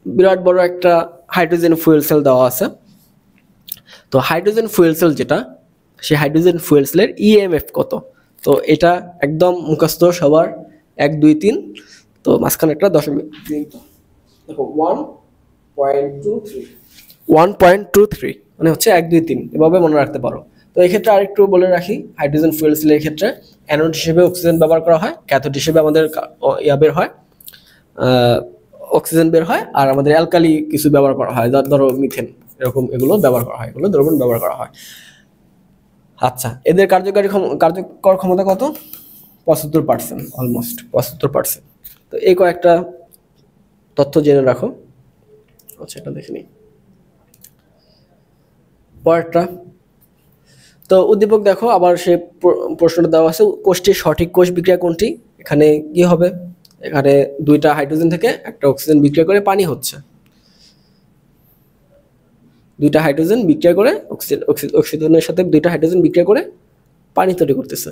Speaker 1: বিরাট বড় একটা হাইড্রোজেন ফুয়েল সেল দেওয়া আছে। তো হাইড্রোজেন ফুয়েল সেল যেটা, সেই হাইড্রোজেন ফুয়েল সেলের ইএমএফ কত? তো এটা একদম মুখস্থ সবার, 1 2 3, তো মাঝখানে একটা দশমিক দেখো 1.23, 1.23 মানে হচ্ছে 1 2 3, এভাবে মনে রাখতে পারো। তো এই ক্ষেত্রে আরেকটু বলে রাখি, হাইড্রোজেন ফুয়েল সেলের ক্ষেত্রে অ্যানোড হিসেবে অক্সিজেন ব্যবহার করা হয়, ক্যাথোড হিসেবে আমাদের বের হয়, অক্সিজেন বের হয়, আর আমাদের অ্যালকালি কিছু ব্যবহার করা হয়, ধরো মিথেন, এরকম এগুলো ব্যবহার করা হয়, এগুলো দ্রবণ ব্যবহার করা হয়। আচ্ছা এদের কার্যকর ক্ষমতা কত? 75%, অলমোস্ট 75%। তো এই কয়েকটা তথ্য জেনে রাখো। আচ্ছা এটা দেখে নিই পরেরটা। তো উদ্দীপক দেখো আবার সে প্রশ্নটা দেওয়া আছে, কোষটির সঠিক কোষ বিক্রিয়া কোনটি? এখানে কি হবে, এখানে দুইটা হাইড্রোজেন থেকে একটা অক্সিজেন বিক্রিয়া করে পানি হচ্ছে, দুইটা হাইড্রোজেন বিক্রিয়া করে অক্সিজেনের সাথে দুইটা হাইড্রোজেন বিক্রিয়া করে পানি তৈরি করতেছে।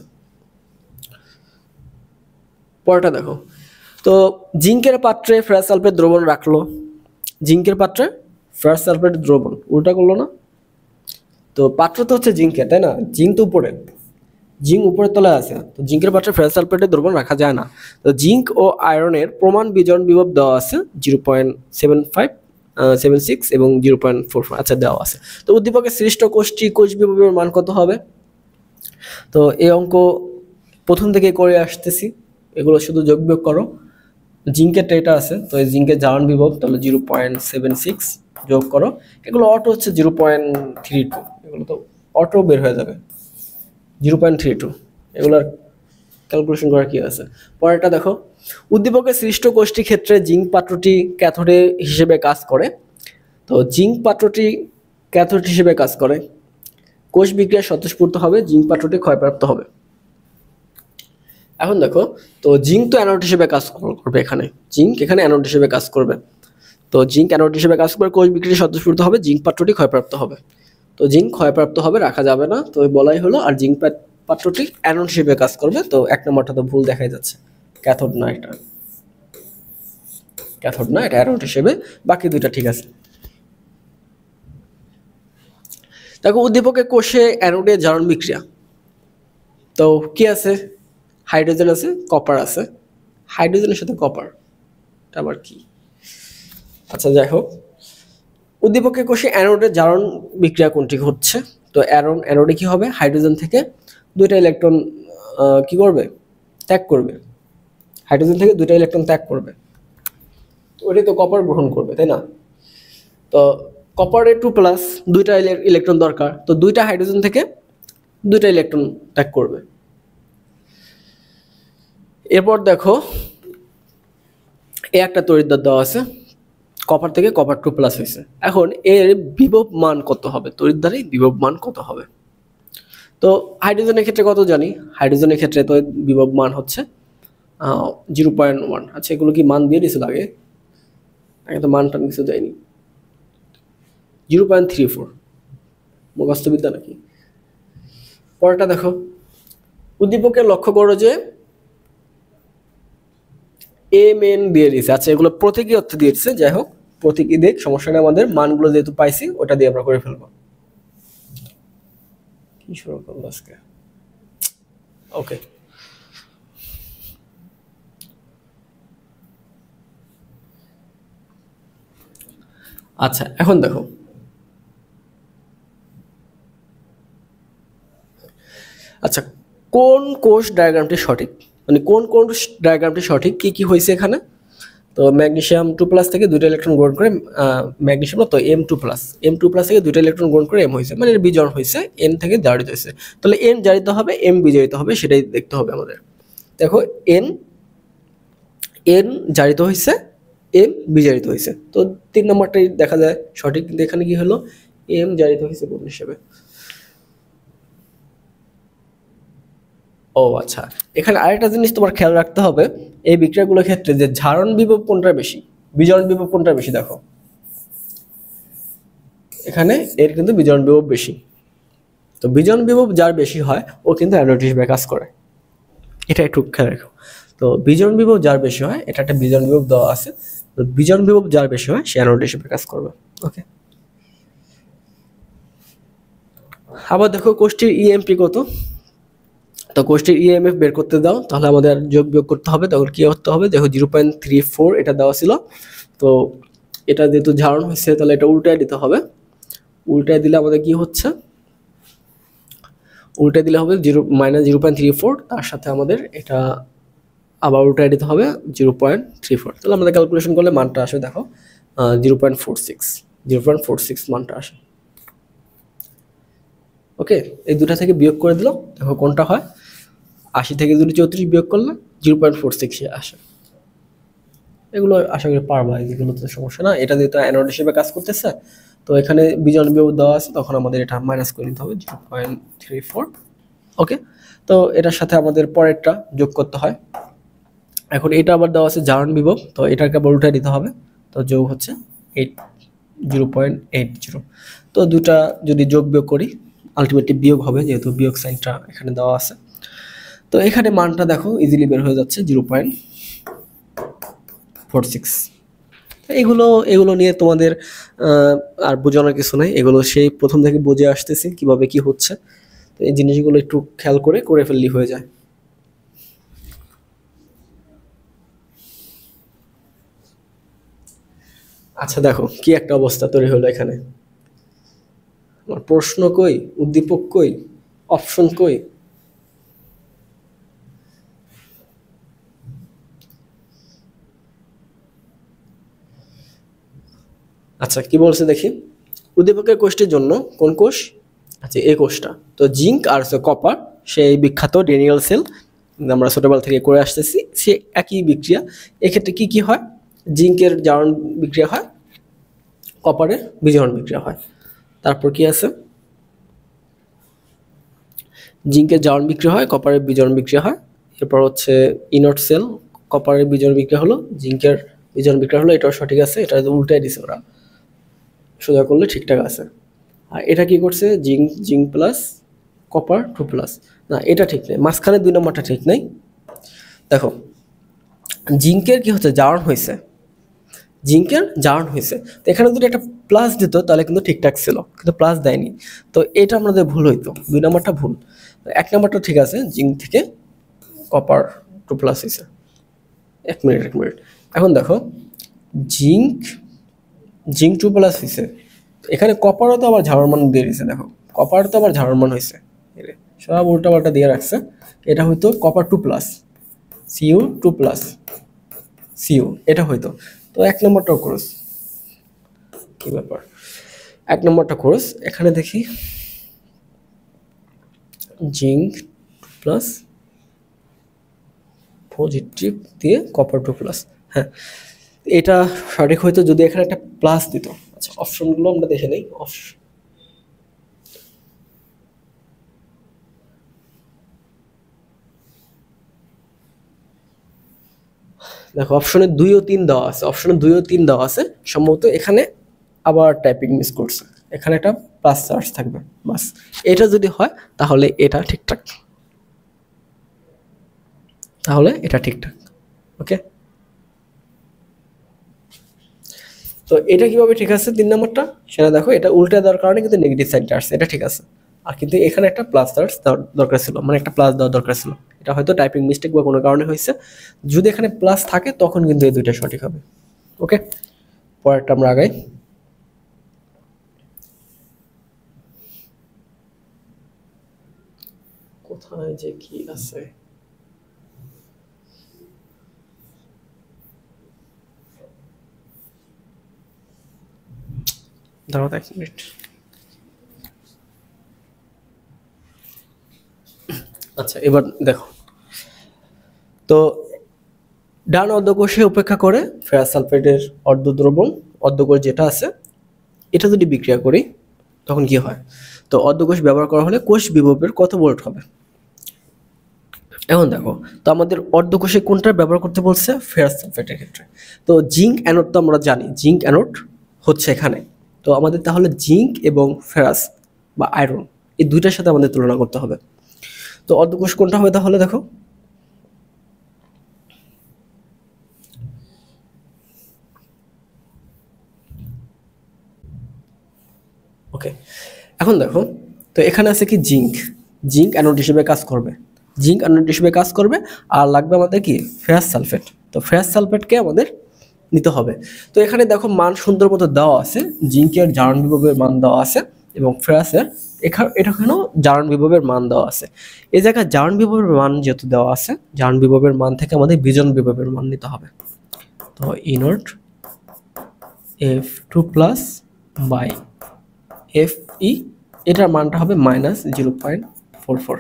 Speaker 1: পরেরটা দেখো, তো জিঙ্কের পাত্রে ফেরাস সালফেট দ্রবণ রাখলো, জিঙ্কের পাত্রে ফেরাস সালফেট দ্রবণ উল্টা করলো না? তো পাত্র তো হচ্ছে জিঙ্কের, তাই না? জিঙ্ক তো উপরে, জিঙ্ক উপরের তলায় আছে, তো জিঙ্কের পাত্রে ফেরাস সালফেটের দ্রবণ রাখা যায় না। তো জিঙ্ক ও আয়রনের প্রমাণ বিজারণ বিভব দেওয়া আছে 0.76 এবং 0.44, আচ্ছা দেওয়া আছে। তো উদ্দীপকের সৃষ্ট কোষটি কোষ বিভবের মান কত হবে? তো এই অঙ্ক প্রথম থেকে করে আসতেছি, এগুলো শুধু যোগ বিয়োগ করো। জিঙ্কেরটা এটা আছে, তো এই জিঙ্কের জারণ বিভব তাহলে 0.76 যোগ করো, এগুলো অটো হচ্ছে 0.32, এগুলো তো অটো বের হয়ে যাবে 0.32, এগুলোর ক্যালকুলেশন করা কি আছে। পরেরটা দেখো, উদ্দীপকের সৃষ্ট কোষটির ক্ষেত্রে জিঙ্ক পাত্রটি ক্যাথোডে হিসেবে কাজ করে। তো জিঙ্ক পাত্রটি ক্যাথোড হিসেবে কাজ করে, কোষ বিক্রিয়া স্বতঃস্ফূর্ত হবে, জিঙ্ক পাত্রটি ক্ষয়প্রাপ্ত হবে। এখন দেখো, তো জিঙ্ক তো অ্যানোড হিসেবে কাজ করবে, এখানে জিঙ্ক এখানে অ্যানোড হিসেবে কাজ করবে। তো জিঙ্ক অ্যানোড হিসেবে কাজ করে কোষ বিক্রিয়া স্বতঃস্ফূর্ত হবে, জিঙ্ক পাত্রটি ক্ষয়প্রাপ্ত হবে। তো জিঙ্ক ক্ষয়প্রাপ্ত হবে, রাখা যাবে না, তো বলাই হলো। আর জিঙ্ক পাত্রটি অ্যানোড হিসেবে কাজ করবে, তো এক নম্বরটা তো ভুল দেখাই যাচ্ছে, ক্যাথোড না, এটা ক্যাথোড না, এটা অ্যানোড হিসেবে, বাকি দুইটা ঠিক আছে। দেখো উদ্দীপকের কোষে অ্যানোডে জারণ বিক্রিয়া, তো কি আছে, হাইড্রোজেন আছে, কপার আছে, হাইড্রোজেনের সাথে কপার, এটা আবার কি? আচ্ছা যাই হোক, উদ্দীপকের কোষে অ্যানোডে জারণ বিক্রিয়া কোনটি হচ্ছে? তো অ্যানোডে কি হবে, হাইড্রোজেন থেকে দুইটা ইলেকট্রন কি করবে, ত্যাগ করবে, হাইড্রোজেন থেকে দুইটা ইলেকট্রন ত্যাগ করবে, ওটাই তো কপার গ্রহণ করবে, তাই না? তো কপারে 2+ দুইটা ইলেকট্রন দরকার, তো দুইটা হাইড্রোজেন থেকে দুইটা ইলেকট্রন ত্যাগ করবে। এরপর দেখো, একটা তড়িৎদ্বার দেওয়া আছে, কপার থেকে কপার 2+ হয়েছে। এখন এর বিভব মান কত হবে, তড়িৎদ্বারের বিভব মান কত হবে? তো হাইড্রোজেনের ক্ষেত্রে কত জানি, হাইড্রোজেনের ক্ষেত্রে তো বিভব মান হচ্ছে 0.1। আচ্ছা এগুলো কি মান দিয়ে দিয়েছিল আগে? আগে তো মানটা কিছু দেয়নি। 0.34, মুখস্থবিদ্যা নাকি? পরেরটা দেখো, উদ্দীপকের লক্ষ্য করো যে এম দিয়ে দিয়েছে। আচ্ছা এগুলো প্রতীকী অর্থে দিয়েছে, যাই হোক প্রতীকী দেখ, সমস্যা নেই, আমাদের মানগুলো যেহেতু পাইছি ওটা দিয়ে আমরা করে ফেলবো। কি শুরু করবো আজকে, ওকে। আচ্ছা এখন দেখো, আচ্ছা কোন কোষ ডায়াগ্রামটি সঠিক, মানে কোন কোষ ডায়াগ্রামটি সঠিক, কি কি হয়েছে এখানে? তো ম্যাগনেসিয়াম 2+ থেকে দুইটা ইলেকট্রন গ্রহণ করে, ম্যাগনেসিয়াম তো M2+ থেকে দুইটা ইলেকট্রন গ্রহণ করে এম হয়েছে, মানে এর বিজড় হয়েছে, এন থেকে জারিত হয়েছে। তাহলে এন জারিত হবে, এম বিজারিত হবে, সেটাই দেখতে হবে আমাদের। দেখো এন এন জারিত হয়েছে, এম বিজারিত হয়েছে, তো 3 নম্বরটাই দেখা যায় সঠিক। কিন্তু এখানে কি হলো, এম জারিত হয়েছে কোন হিসেবে? ও আচ্ছা, এখানে আরেকটা জিনিস তোমার খেয়াল রাখতে হবে, এই বিক্রিয়াগুলোর ক্ষেত্রে যে ঝারণ বিভব কোনটা বেশি, বিজড়ন বিভব কোনটা বেশি। দেখো এখানে এর কিন্তু বিজড়ন বিভব বেশি, তো বিজড়ন বিভব যার বেশি হয় ও কিন্তু অ্যানোড হিসেবে কাজ করে, এটা একটু খেয়াল রাখো। তো বিজড়ন বিভব যার বেশি হয়, এটা একটা বিজড়ন বিভব দেওয়া আছে, তো বিজড়ন বিভব যার বেশি হয় সে অ্যানোড হিসেবে কাজ করবে। ওকে, আবার দেখো কোষ্ঠীর ইএমপি কত, তো কোষ্ঠীর ইএমএফ বের করতে দাও, তাহলে আমাদের যোগ বিয়োগ করতে হবে। তখন কি করতে হবে, দেখো 0.34 এটা দেওয়া ছিল, তো এটা যেহেতু ঝারণ হয়েছে তাহলে এটা উল্টায় দিতে হবে। উল্টায় দিলে আমাদের কি হচ্ছে, উল্টায় দিলে হবে -0.34, তার সাথে আমাদের এটা আবার উল্টায় দিতে হবে 0.34। তাহলে আমাদের ক্যালকুলেশন করলে মানটা আসে, দেখো 0.46 মানটা আসে। ওকে, এই দুটা থেকে বিয়োগ করে দিল, দেখো কোনটা হয়, 80 থেকে যদি 34 বিয়োগ করলে 0.46 আসে। এগুলো আশা করি পারবা, এগুলো তো সমস্যা না। এটা যেহেতু অ্যানোড হিসেবে কাজ করতেছে, তো এখানে বিজড়ন বিভব দেওয়া আছে, তখন আমাদের এটা মাইনাস করে নিতে হবে 0.34। ওকে, তো এটার সাথে আমাদের পরেরটা যোগ করতে হয়। এখন এটা আবার দেওয়া আছে জারণ বিভব, তো এটাকে আবার উল্টায় দিতে হবে, তো যোগ হচ্ছে 0.80। তো দুটা যদি যোগ বিয়োগ করি আলটিমেটলি বিয়োগ হবে, যেহেতু বিয়োগ সাইনটা এখানে দেওয়া আছে। তো এখানে মানটা দেখো ইজিলি বের হয়ে যাচ্ছে 0.46। এগুলো এগুলো নিয়ে তোমাদের আর বোঝানোর কিছু নাই, এগুলো সেই প্রথম থেকে বুঝে আসতেছি কিভাবে কি হচ্ছে, তো এই জিনিসগুলো একটু খেয়াল করে ফেললি হয়ে যায়। আচ্ছা দেখো কি একটা অবস্থা তৈরি হলো এখানে, আমার প্রশ্ন কই, উদ্দীপক কই, অপশন কই? আচ্ছা কি বলছে দেখি, উদ্দীপকের কোষটির জন্য কোন কোষ, আচ্ছা এই কোষটা, তো জিঙ্ক আর কপার, সেই বিখ্যাত ডেনিয়েল সেল আমরা ছোটবেলা থেকে করে আসতেছি, সে একই বিক্রিয়া। এক্ষেত্রে কি কি হয়, জিঙ্কের জারণ বিক্রিয়া হয়, কপারের বিজারণ বিক্রিয়া হয়। তারপর কি আছে, জিঙ্কের জারণ বিক্রিয়া হয়, কপারের বিজারণ বিক্রিয়া হয়, এরপর হচ্ছে ইনট সেল, কপারের বিজন বিক্রিয়া হলো, জিঙ্কের বিজন বিক্রিয়া হলো, এটাও সঠিক আছে। এটা উল্টাই দিছে ওরা, সোজা করলে ঠিকঠাক আছে। আর এটা কি করছে, জিঙ্ক প্লাস কপার 2 প্লাস, না এটা ঠিক নেই, মাঝখানে 2 নম্বরটা ঠিক নেই। দেখো জিঙ্কের কি হচ্ছে, জারণ হয়েছে, জিঙ্কের জারণ হয়েছে, তো এখানে যদি একটা প্লাস দিত তাহলে কিন্তু ঠিকঠাক ছিল, কিন্তু প্লাস দেয়নি, তো এটা আমাদের ভুল হইতো, 2 নম্বরটা ভুল। 1 নম্বরটা ঠিক আছে, জিঙ্ক থেকে কপার 2 প্লাস হয়েছে। এক মিনিট, এখন দেখো জিঙ্ক 2 প্লাস হয়েছে, এখানে কপারও তো আবার ঝাড়ার মান দিয়ে দিয়েছে, দেখো কপার তো আবার ঝাড়ার মান হয়েছে, সব উল্টা পাল্টা দিয়ে রাখছে। এটা হয়তো copper 2 plus, CU 2 plus CU, এটা হয়তো। তো 1 নম্বরটাও ক্রস, কি ব্যাপার, 1 নম্বরটা ক্রস। এখানে দেখি জিঙ্ক 2 প্লাস পজিটিভ দিয়ে কপার 2 প্লাস, হ্যাঁ এটা সঠিক হয়তো যদি এখানে একটা প্লাস দিত। আচ্ছা অপশনগুলো আমরা দেখে নেই। দেখো অপশনে 2 ও 3 দেওয়া আছে, অপশনে 2 ও 3 দেওয়া আছে, সম্ভবত এখানে আবার টাইপিং মিস করছে, এখানে একটা প্লাস চার্জ থাকবে, বাস এটা যদি হয় তাহলে এটা ঠিকঠাক, তাহলে এটা ঠিকঠাক। ওকে, তো এটা কিভাবে ঠিক আছে 3 নম্বরটা, সেটা দেখো এটা উল্টে দেওয়ার কারণে কিন্তু নেগেটিভ সাইনটা আসছে, এটা ঠিক আছে। আর কিন্তু এখানে একটা প্লাস চার্জ দেওয়ার দরকার ছিল, মানে একটা প্লাস দেওয়ার দরকার ছিল, এটা হয়তো টাইপিং মিস্টেক বা কোনো কারণে হয়েছে। যদি এখানে প্লাস থাকে তখন কিন্তু এই দুইটা সঠিক হবে। ওকে, পরেরটা আমরা আগাই। কোথায় যে কি আছে, দাঁড়াও 1 মিনিট। আচ্ছা এবার দেখো, তো ডান অর্ধকোষে উপেক্ষা করে ফেরাস সালফেটের অর্ধদ্রবণ অর্ধকোষ যেটা আছে এটা যদি বিক্রিয়া করি তখন কি হয়, তো অর্ধকোষ ব্যবহার করা হলে কোষ বিভবের কত ভোল্ট হবে। এখন দেখো, তো আমাদের অর্ধকোষে কোনটা ব্যবহার করতে বলছে, ফেরাস সালফেটের ক্ষেত্রে। তো জিঙ্ক অ্যানোড তো আমরা জানি, জিঙ্ক অ্যানোড হচ্ছে এখানে, তো আমাদের তাহলে জিঙ্ক এবং ফেরাস বা আয়রন এই দুইটার সাথে আমাদের তুলনা করতে হবে। তো অর্ধকোষ কোনটা হবে তাহলে দেখো, ওকে এখন দেখো, তো এখানে আছে কি জিঙ্ক, জিঙ্ক অ্যানোড হিসেবে কাজ করবে, জিঙ্ক অ্যানোড হিসেবে কাজ করবে, আর লাগবে আমাদের কি ফেরাস সালফেট, তো ফেরাস সালফেটকে আমাদের নিতে হবে। তো এখানে দেখো মান সুন্দর মতো দেওয়া আছে, জিঙ্কের জারণ বিভবের মান দেওয়া আছে এবং ফেরাসের এখানেও জারণ বিভবের মান দেওয়া আছে। এই জায়গায় জারণ বিভবের মান যেহেতু দেওয়া আছে, জারণ বিভবের মান থেকে আমাদের বিজন বিভবের মান নিতে হবে। তো ইনট F2 প্লাস বাই FE, এটার মানটা হবে -0.44।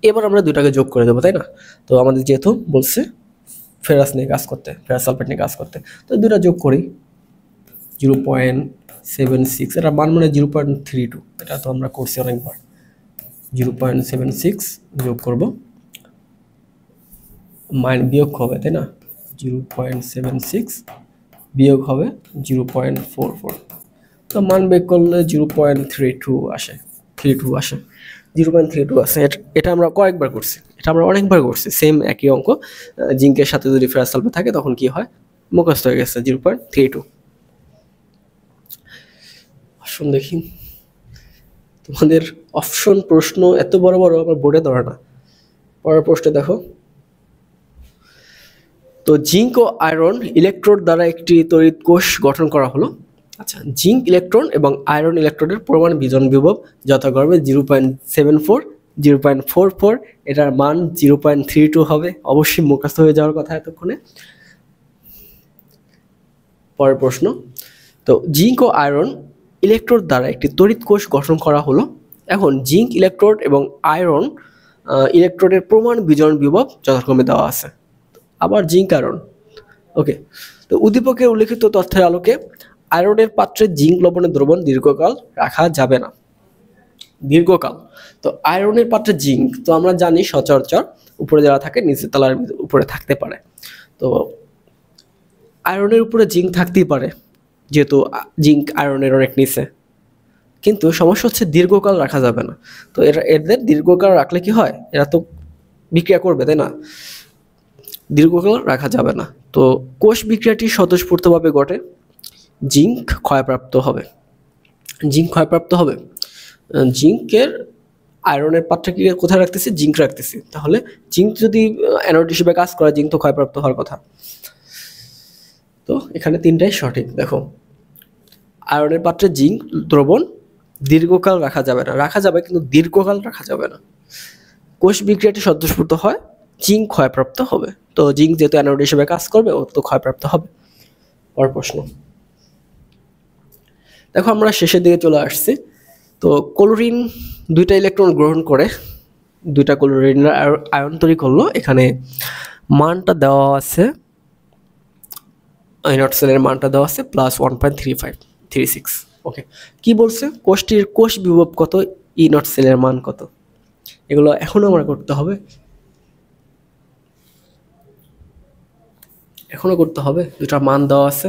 Speaker 1: এবার আমরা দুটাকে যোগ করে দেবো, তাই না। তো আমাদের যেহেতু বলছে ফেরাস নিয়ে কাজ করতে, ফেরাস সালফেট নিয়ে কাজ করতে, তো দুটা যোগ করি 0.76, এটার মান মানে 0.32, এটা তো আমরা করছি অনেকবার। 0.76 যোগ করব, বিয়োগ হবে তাই না, 0.76 বিয়োগ হবে 0.44, তো মান বের করলে 0.32 আসে, 0.32 আসে। এটা আমরা কয়েকবার করছি, এটা আমরা অনেকবার করছি, সেম একই অঙ্ক। জিঙ্কের সাথে যদি ফেরাস সালফেট থাকে তখন কি হয়, মুখস্থ হয়ে গেছে 0.32। আসুন দেখি, তোমাদের অপশন প্রশ্ন এত বড় বড় আমার বোর্ডে ধরে না। পরের প্রশ্নে দেখো, তো জিঙ্ক ও আয়রন ইলেকট্রোড দ্বারা একটি তড়িৎ কোষ গঠন করা হলো। আচ্ছা, জিঙ্ক ইলেকট্রন এবং আয়রন ইলেকট্রোডের পরমাণ বিজন বিভব যথাক্রমে 0.74, 0.44, এটার মান 0.32 হবে, অবশ্যই মুখস্থ হয়ে যাওয়ার কথা এতক্ষণে। পরের প্রশ্ন, তো জিঙ্ক ও আয়রন ইলেকট্রোড দ্বারা একটি তড়িৎ কোষ গঠন করা হলো। এখন জিঙ্ক ইলেকট্রোড এবং আয়রন ইলেকট্রোডের প্রমাণ বিজন বিভব যথাক্রমে দেওয়া আছে। আবার জিঙ্ক আয়রন, ওকে, তো উদ্দীপকে উল্লেখিত তথ্যের আলোকে আয়রনের পাত্রে জিঙ্ক লবণের দ্রবণ দীর্ঘকাল রাখা যাবে না। দীর্ঘকাল। তো আয়রনের পাত্রে জিঙ্ক, তো আমরা জানি সচরাচর উপরে যারা থাকে নিচের তলার উপরে থাকতে পারে। তো আয়রনের উপরে জিঙ্ক থাকতেই পারে, যেহেতু জিঙ্ক আয়রনের অনেক নিচে। কিন্তু সমস্যা হচ্ছে দীর্ঘকাল রাখা যাবে না। তো এদের দীর্ঘকাল রাখলে কি হয়, এরা তো বিক্রিয়া করবে, তাই না? দীর্ঘকাল রাখা যাবে না। তো কোষ বিক্রিয়াটি স্বতঃস্ফূর্তভাবে ঘটে, জিঙ্ক ক্ষয়প্রাপ্ত হবে। জিঙ্ক ক্ষয়প্রাপ্ত হবে, জিঙ্কের আয়রনের পাত্রে কি কোথায় রাখতেছি, জিঙ্ক রাখতেছি। তাহলে জিঙ্ক যদি অ্যানোড হিসেবে কাজ করে, জিঙ্ক তো ক্ষয়প্রাপ্ত হওয়ার কথা। তো এখানে তিনটাই সঠিক। দেখো, আয়রনের পাত্রে জিঙ্ক দ্রবণ দীর্ঘকাল রাখা যাবে না, রাখা যাবে কিন্তু দীর্ঘকাল রাখা যাবে না। কোষ বিক্রিয়াটি স্বতঃস্ফূর্ত হয়, জিঙ্ক ক্ষয়প্রাপ্ত হবে। তো জিঙ্ক যেহেতু অ্যানোড হিসেবে কাজ করবে, ও তো ক্ষয়প্রাপ্ত হবে। পরের প্রশ্ন দেখো, আমরা শেষের দিকে চলে আসছি। তো ক্লোরিন দুইটা ইলেকট্রন গ্রহণ করে দুইটা ক্লোরিনের আয়ন তৈরি করলো। এখানে মানটা দেওয়া আছে, ই নট সেলের মানটা দেওয়া আছে +1.3536। ওকে, কি বলছে, কোষটির কোষ বিভব কত, ই নট সেলের মান কত, এগুলো এখনো আমরা করতে হবে, দুটা মান দেওয়া আছে,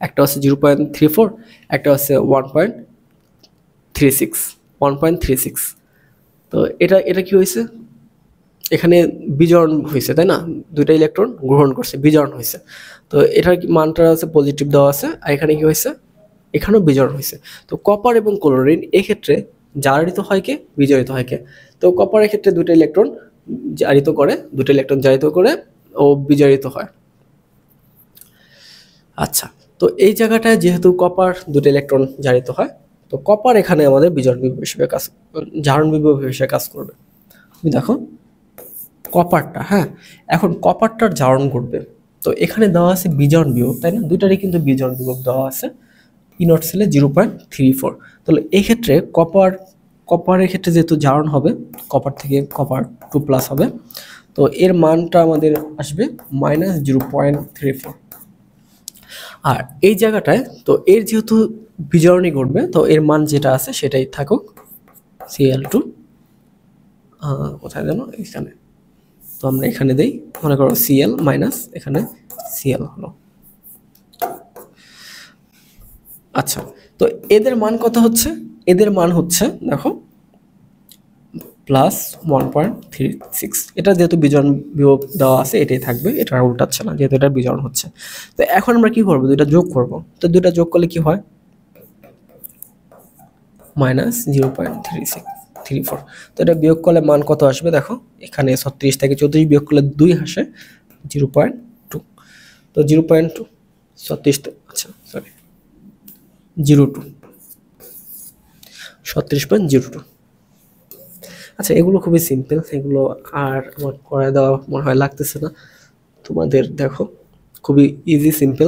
Speaker 1: একটা হচ্ছে 0.34, একটা হচ্ছে 1.36। তো এটা কি হয়েছে, এখানে বিজড়ন হয়েছে, তাই না? দুইটা ইলেকট্রন গ্রহণ করছে, বিজড়ন হয়েছে। তো এটার মানটা আছে পজিটিভ দেওয়া আছে, আর এখানে কি হয়েছে, এখানেও বিজড়ন হয়েছে। তো কপার এবং ক্লোরিন এক্ষেত্রে জারিত হয় কে, বিজড়িত হয় কে? তো কপারের ক্ষেত্রে দুটো ইলেকট্রন জারিত করে ও বিজড়িত হয়। আচ্ছা, তো এই জায়গাটায় যেহেতু কপার দুটো ইলেকট্রন জারিত হয়, তো কপার এখানে আমাদের জারণ বিভব হিসেবে কাজ করবে। তুমি দেখো কপারটা, হ্যাঁ, এখন কপারটার জারণ ঘটবে। তো এখানে দেওয়া আছে বিজারণ বিভব, তাই না? দুইটারই কিন্তু বিজারণ বিভব দেওয়া আছে, ই নট সেলে 0.34। তাহলে এই ক্ষেত্রে কপারের ক্ষেত্রে যেহেতু জারণ হবে, কপার থেকে কপার 2+ হবে, তো এর মানটা আমাদের আসবে -0.34। আর এই জায়গাটায় তো এর যেহেতু বিজারণই ঘটবে, তো এর মান যেটা আছে সেটাই থাকুক, Cl2, কোথায় যেন এখানে, তো আমরা এখানে দেই, মনে করো Cl মাইনাস এখানে Cl হলো। আচ্ছা, তো এদের মান কত হচ্ছে, এদের মান হচ্ছে দেখো +1.36। এটা যেহেতু বিজারণ বিভব দেওয়া আছে এটাই থাকবে, এটা উল্টাচ্ছে না যেহেতু এটা বিজারণ হচ্ছে। তো এখন আমরা কি করব, দুইটা যোগ করব। তো দুইটা যোগ করলে কি হয়, -0.3634। তো এটা বিয়োগ করলে মান কত আসবে, দেখো এখানে 36 থেকে 34 বিয়োগ করলে 2 আসে, 0.2। তো 0.2 36, আচ্ছা সরি 0.2, 36.02। আচ্ছা, এগুলো খুবই সিম্পল, এগুলো আর আমার করে দেওয়া মনে হয় লাগতেছে না তোমাদের। দেখো খুবই ইজি সিম্পল।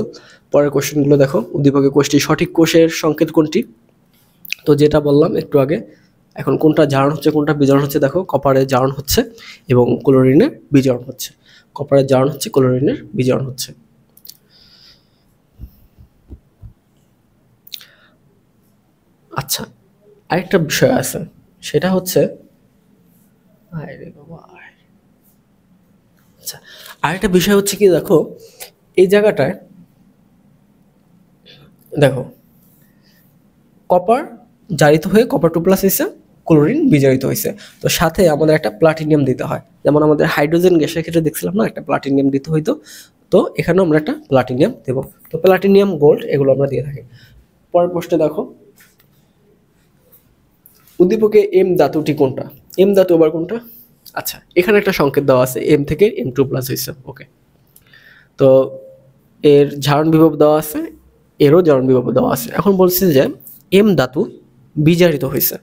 Speaker 1: পরের কোশ্চেনগুলো দেখো, উদ্দীপকের কোষটি সঠিক কোষের সংকেত কোনটি? তো যেটা বললাম একটু আগে, এখন কোনটা জারণ হচ্ছে কোনটা বিজারণ হচ্ছে, দেখো কপারের জারণ হচ্ছে এবং ক্লোরিনের বিজারণ হচ্ছে, কপারের জারণ হচ্ছে, ক্লোরিনের বিজারণ হচ্ছে। আচ্ছা, আরেকটা বিষয় আছে, সেটা হচ্ছে আচ্ছা, আরেকটা বিষয় হচ্ছে কি, দেখো এই জায়গাটায় দেখো কপার জারিত হয়ে কপার 2+ হয়েছে, ক্লোরিন বিজারিত হয়েছে। তো সাথে আমাদের একটা প্লাটিনিয়াম দিতে হয়, যেমন আমাদের হাইড্রোজেন গ্যাসের ক্ষেত্রে দেখছিলাম না, একটা প্লাটিনিয়াম দিতে হইতো। তো এখানেও আমরা একটা প্লাটিনিয়াম দেব। তো প্লাটিনিয়াম, গোল্ড এগুলো আমরা দিয়ে থাকি। পরের প্রশ্নে দেখো, উদ্দীপকে এম ধাতুটি কোনটা? এম ধাতু আবার কোনটা? আচ্ছা, এখানে একটা সংকেত দেওয়া আছে, এম থেকে M2+ হয়েছে। ওকে, তো এর জারণ বিভব দেওয়া আছে, এরও জারণ বিভব দেওয়া আছে। এখন বলছে যে এম ধাতু বিজারিত হয়েছে,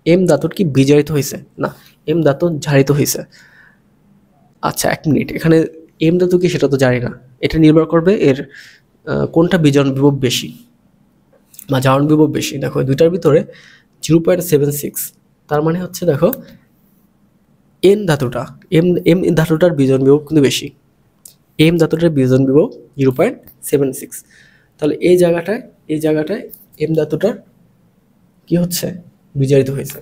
Speaker 1: এম ধাতুর কি বিজারিত হয়েছে? না, এম ধাতু জারিত হয়েছে। আচ্ছা এক মিনিট, এখানে এম ধাতু কি সেটা তো জানি না, এটা নির্ভর করবে এর কোনটা বিজারণ বিভব বেশি বা জারণ বিভব বেশি। দেখো দুইটার ভিতরে 0.76, তার মানে হচ্ছে দেখো এম ধাতুটা এম ধাতুটার বিজারণ বিভব কিন্তু বেশি, এম ধাতুটার বিজারণ বিভব 0.76। তাহলে এই জায়গাটায় এম ধাতুটার কি হচ্ছে, বিজারিত হয়েছে।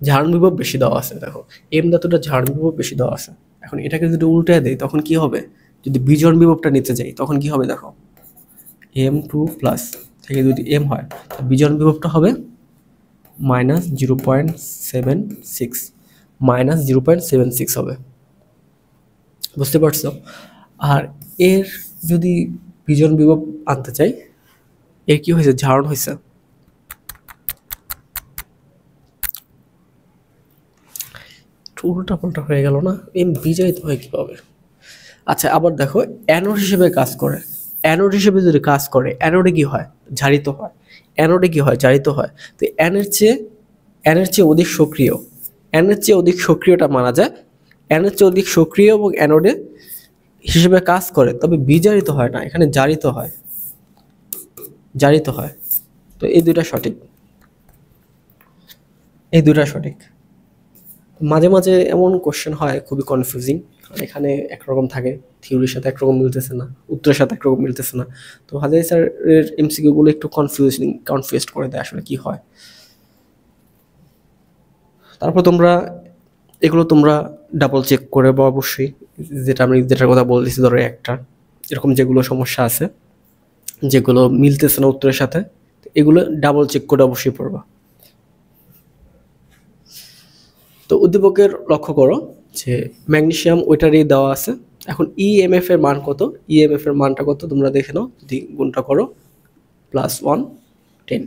Speaker 1: ঝাড়ন বিভব বেশি দেওয়া আছে, দেখো এম ধাতুটা ঝাড়ন বিভব বেশি দেওয়া আছে। এখন এটাকে যদি উল্টে দেয় তখন কি হবে, যদি বিজোড় বিভবটা নিতে যাই তখন কি হবে, দেখো m2 প্লাস থেকে যদি m হয় বিজোড় বিভবটা হবে -0.76, -0.76 হবে, বুঝতে পারছো? আর এর যদি বিজোড় বিভব আনতে চাই, এর কি হয়েছে, ঝাড়ন হয়েছে। উল্টা পাল্টা হয়ে গেল না, এম বিজয়িত হয় কিভাবে? আচ্ছা আবার দেখো অ্যানোড হিসেবে কাজ করে, অ্যানোড হিসেবে যদি কাজ করে অ্যানোডে কি হয়, জারিত হয়। অ্যানোডে কি হয়, জারিত হয়। তো অ্যানের চেয়ে অধিক সক্রিয়, অ্যানের চেয়ে অধিক সক্রিয়টা মানা যায়, অ্যানের চেয়ে অধিক সক্রিয় এবং অ্যানোডে হিসেবে কাজ করে, তবে বিজারিত হয় না, এখানে জারিত হয়, জারিত হয়। তো এই দুইটা সঠিক, এই দুইটা সঠিক। মাঝে মাঝে এমন কোশ্চেন হয় খুবই কনফিউজিং, এখানে একরকম থাকে, থিওরির সাথে একরকম মিলতেছে না, উত্তরের সাথে একরকম মিলতেছে না। তো হাজারি স্যারের এমসিকিউগুলো একটু কনফিউজড করে দেয় আসলে কি হয়। তারপর এগুলো তোমরা ডাবল চেক করে বা অবশ্যই, যেটার কথা বলতেছি, ধরো একটা এরকম যেগুলো সমস্যা আছে, যেগুলো মিলতেছে না উত্তরের সাথে, এগুলো ডাবল চেক করে অবশ্যই পড়বা। তো উদ্দীপকের লক্ষ্য করো যে ম্যাগনেসিয়াম ওইটারই দেওয়া আছে। এখন ইএমএফ এর মান কত, ইএমএফ এর মানটা কত তোমরা দেখে নাও, যদি গুণটা করো +110,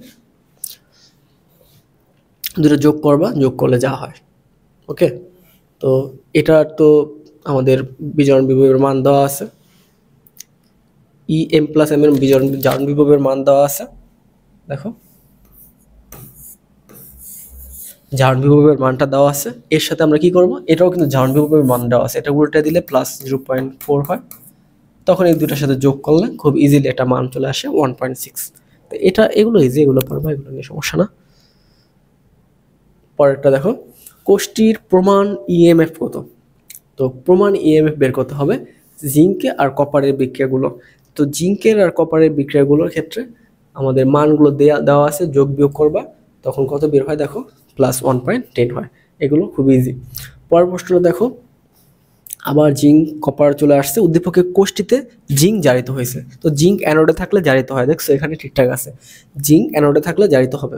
Speaker 1: দুটো যোগ করবা, যোগ করলে যা হয়। ওকে, তো এটা তো আমাদের বিজারণ বিভবের মান দেওয়া আছে, ইএম প্লাস এম এর জারণ বিভবের মান দেওয়া আছে। দেখো জারণ বিভবের মানটা দেওয়া আছে, এর সাথে আমরা কি করব, এটাও কিন্তু জারণ বিভবের মান দেওয়া আছে, এটা উল্টে দিলে +0.4 হয়, তখন এই দুটার সাথে যোগ করলে খুব ইজিলি একটা মান চলে আসে 1.6। তো এগুলো ইজি, এগুলো পারবা, এগুলো নিয়ে সমস্যা না। পরেরটা দেখো, কোষ্ঠীর প্রমাণ ইএমএফ কত। তো প্রমাণ ইএমএফ বের করতে হবে জিঙ্কে আর কপারের বিক্রিয়াগুলো। তো জিঙ্কের আর কপারের বিক্রিয়াগুলোর ক্ষেত্রে আমাদের মানগুলো দেওয়া আছে, যোগ বিয়োগ করবা, তখন কত বের হয় দেখো, +1.10 হয়। এগুলো খুব ইজি। পরের প্রশ্নটা দেখো, আবার জিঙ্ক কপার চলে আসছে, উদ্দীপকের কোষ্ঠীতে জিঙ্ক জারিত হয়েছে। তো জিঙ্ক অ্যানোডে থাকলে জারিত হয়, দেখছো এখানে ঠিকঠাক আছে, জিঙ্ক অ্যানোডে থাকলে জারিত হবে,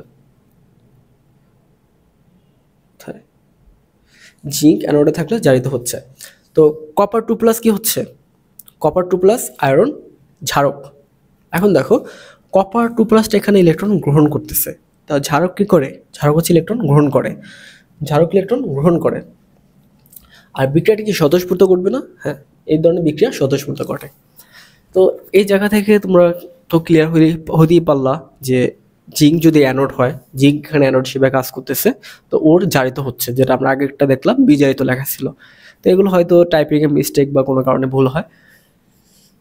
Speaker 1: জিঙ্ক অ্যানোডে থাকলে জারিত হচ্ছে। তো কপার 2+ কি হচ্ছে, কপার 2+ আয়রন ঝাড়ক। এখন দেখো কপার 2+টা এখানে ইলেকট্রন গ্রহণ করতেছে, তা ঝাড়ক কি করে, ঝাড়ক হচ্ছে ইলেকট্রন গ্রহণ করে, ঝাড়ক ইলেকট্রন গ্রহণ করে। আর বিক্রিয়াটি কি স্বতঃস্ফূর্ত করবে না, হ্যাঁ এই ধরনের বিক্রিয়া স্বতঃস্ফূর্ত ঘটে। তো এই জায়গা থেকে তোমরা তো ক্লিয়ার হতেই পারলা যে জিঙ্ক যদি অ্যানোড হয়, জিঙ্ক এখানে অ্যানোড হিসেবে কাজ করতেছে, তো ওর জারিত হচ্ছে, যেটা আমরা আগে একটা দেখলাম বিজারিত লেখা ছিল। তো এগুলো হয়তো টাইপিংয়ে মিস্টেক বা কোনো কারণে ভুল হয়।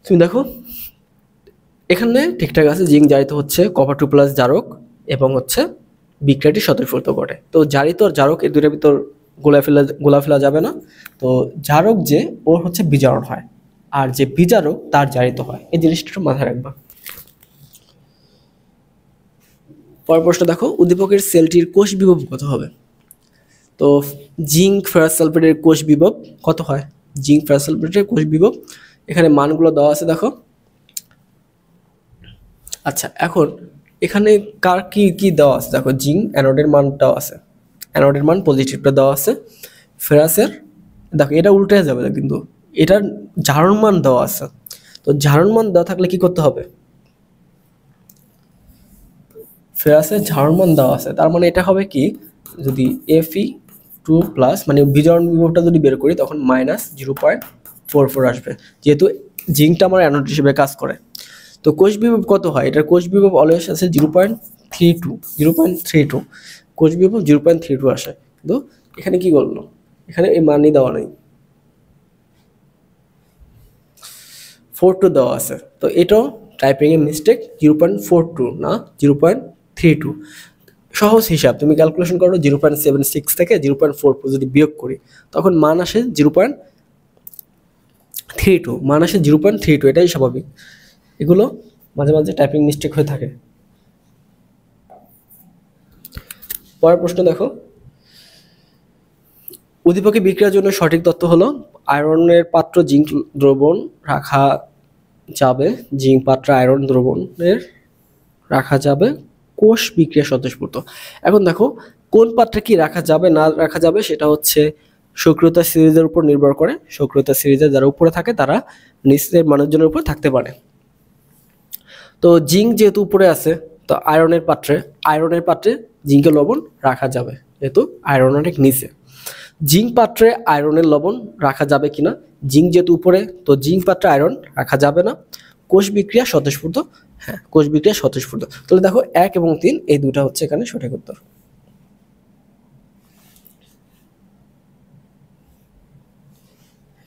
Speaker 1: তুমি দেখো এখানে ঠিকঠাক আছে, জিঙ্ক জারিত হচ্ছে, কপার 2+ জারক, এবং হচ্ছে বিক্রিয়াটি স্বতঃস্ফূর্ত ঘটে। তো জারিত আর জারক এই দুটোর ভিতর গোলা ফেলা যাবে না। তো জারক যে ওর হচ্ছে বিজারণ হয়, আর যে বিজারক তার জারিত হয়, এই জিনিসটা একটু মাথায় রাখবা। পরের প্রশ্ন দেখো, উদ্দীপকের সেলটির কোষ বিভব কত হবে। তো জিঙ্ক ফেরাস সালফেটের কোষ বিভব কত হয়, জিঙ্ক ফেরাস সালফেটের কোষ বিভব এখানে মানগুলো দেওয়া আছে দেখো। আচ্ছা এখন এখানে কার কি কি দেওয়া আছে দেখো, জিঙ্ক অ্যানোডের মান দেওয়া আছে, অ্যানোডের মান পজিটিভটা দেওয়া আছে, ফেরাসের দেখো এটা উল্টে যাবে কিন্তু এটার জারণ মান দেওয়া আছে। তো জারণ মান দেওয়া থাকলে কি করতে হবে, ফেরাসের জারণ মান দেওয়া আছে, তার মানে এটা হবে কি, যদি Fe2+ মানে বিজারণ বিভবটা যদি বের করি তখন -0.44 আসবে, যেহেতু জিঙ্কটা আমার অ্যানোড হিসেবে কাজ করে। তো কোষ বিভব কত হয়, এটার কোষ বিভব অলওয়েজ আছে 0.32, কোষ বিভব 0.32 আসে, কিন্তু এখানে কি করলো, এখানে এই মানই দেওয়া নেই, 42 দেওয়া আছে। তো এটাও টাইপিংয়ে মিস্টেক, 0.42 না 0.32। সহজ হিসাব, তুমি ক্যালকুলেশন করো 0.76 থেকে 0.44 যদি বিয়োগ করি তখন মান আসে 0.32, মান আসে 0.32, এটাই স্বাভাবিক। এগুলো মাঝে মাঝে টাইপিং মিস্টেক হয়ে থাকে। পরের প্রশ্ন দেখো, উদ্দীপকে বিক্রিয়ার জন্য সঠিক তথ্য হলো আয়রনের পাত্র জিঙ্ক দ্রবণ রাখা যাবে, জিঙ্ক পাত্রে আয়রন দ্রবণের রাখা যাবে, কোষ বিক্রিয়া স্বতঃস্ফূর্ত। এখন দেখো কোন পাত্রে কি রাখা যাবে না রাখা যাবে সেটা হচ্ছে সক্রিয়তা সিরিজের উপর নির্ভর করে। সক্রিয়তা সিরিজে যারা উপরে থাকে তারা নিচের মানুষজনের উপর থাকতে পারে। তো জিঙ্ক যেহেতু উপরে আছে, তো আয়রনের পাত্রে জিঙ্কের লবণ রাখা যাবে, যেহেতু আয়রন অনেক নিচে। জিঙ্ক পাত্রে আয়রনের লবণ রাখা যাবে কিনা, জিঙ্ক যেহেতু উপরে, তো জিঙ্ক পাত্রে আয়রন রাখা যাবে না। কোষ বিক্রিয়া স্বতঃস্ফূর্ত, হ্যাঁ কোষ বিক্রিয়া স্বতঃস্ফূর্ত। তাহলে দেখো 1 এবং 3 এই দুটা হচ্ছে এখানে সঠিক উত্তর।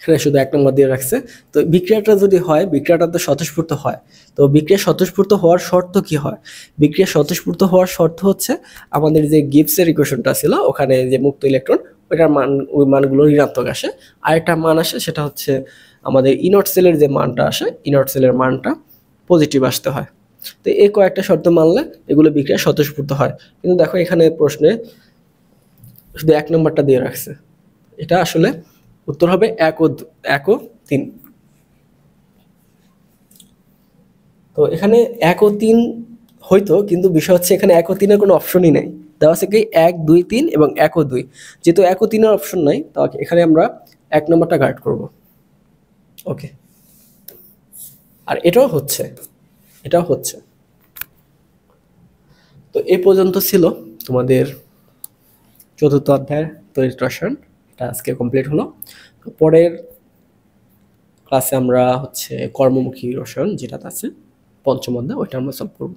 Speaker 1: এখানে শুধু 1 নম্বর দিয়ে রাখছে। তো বিক্রিয়াটা যদি হয়, বিক্রিয়াটা তো স্বতঃস্ফূর্ত হয়, তো বিক্রিয়া স্বতঃস্ফূর্ত হওয়ার শর্ত কি হয়? বিক্রিয়া স্বতঃস্ফূর্ত হওয়ার শর্ত হচ্ছে আমাদের যে গিবসের ইকুয়েশনটা ছিল, ওখানে যে মুক্ত ইলেকট্রন, ওইটার মান, ওই মানগুলো ঋণাত্মক আসে। আরেকটা মান আসে, সেটা হচ্ছে আমাদের ইনট সেলের যে মানটা আসে, ইনট সেলের মানটা পজিটিভ আসতে হয়। তো এই কয়েকটা শর্ত মানলে এগুলো বিক্রিয়া স্বতঃস্ফূর্ত হয়। কিন্তু দেখো এখানে প্রশ্নে শুধু 1 নম্বরটা দিয়ে রাখছে, এটা আসলে উত্তর হবে 1 ও 3। তো এখানে 1 ও 3 হয়তো, কিন্তু বিষয় হচ্ছে এখানে 1 ও 3 এর কোনো অপশনই নাই। দেওয়া আছে কি 1, 2, 3 এবং 1 ও 2। যেহেতু 1 ও 3 এর অপশন নাই, তো এখানে আমরা 1 নম্বরটা গার্ড করব। ওকে, আর এটাও হচ্ছে। তো এই পর্যন্ত ছিল তোমাদের 4th অধ্যায়ের তড়িৎ রসায়ন, এটা আজকে কমপ্লিট হলো। তো পরের ক্লাসে আমরা হচ্ছে কর্মমুখী রসায়ন যেটা আছে 5ম অধ্যায়, ওইটা আমরা সলভ করব।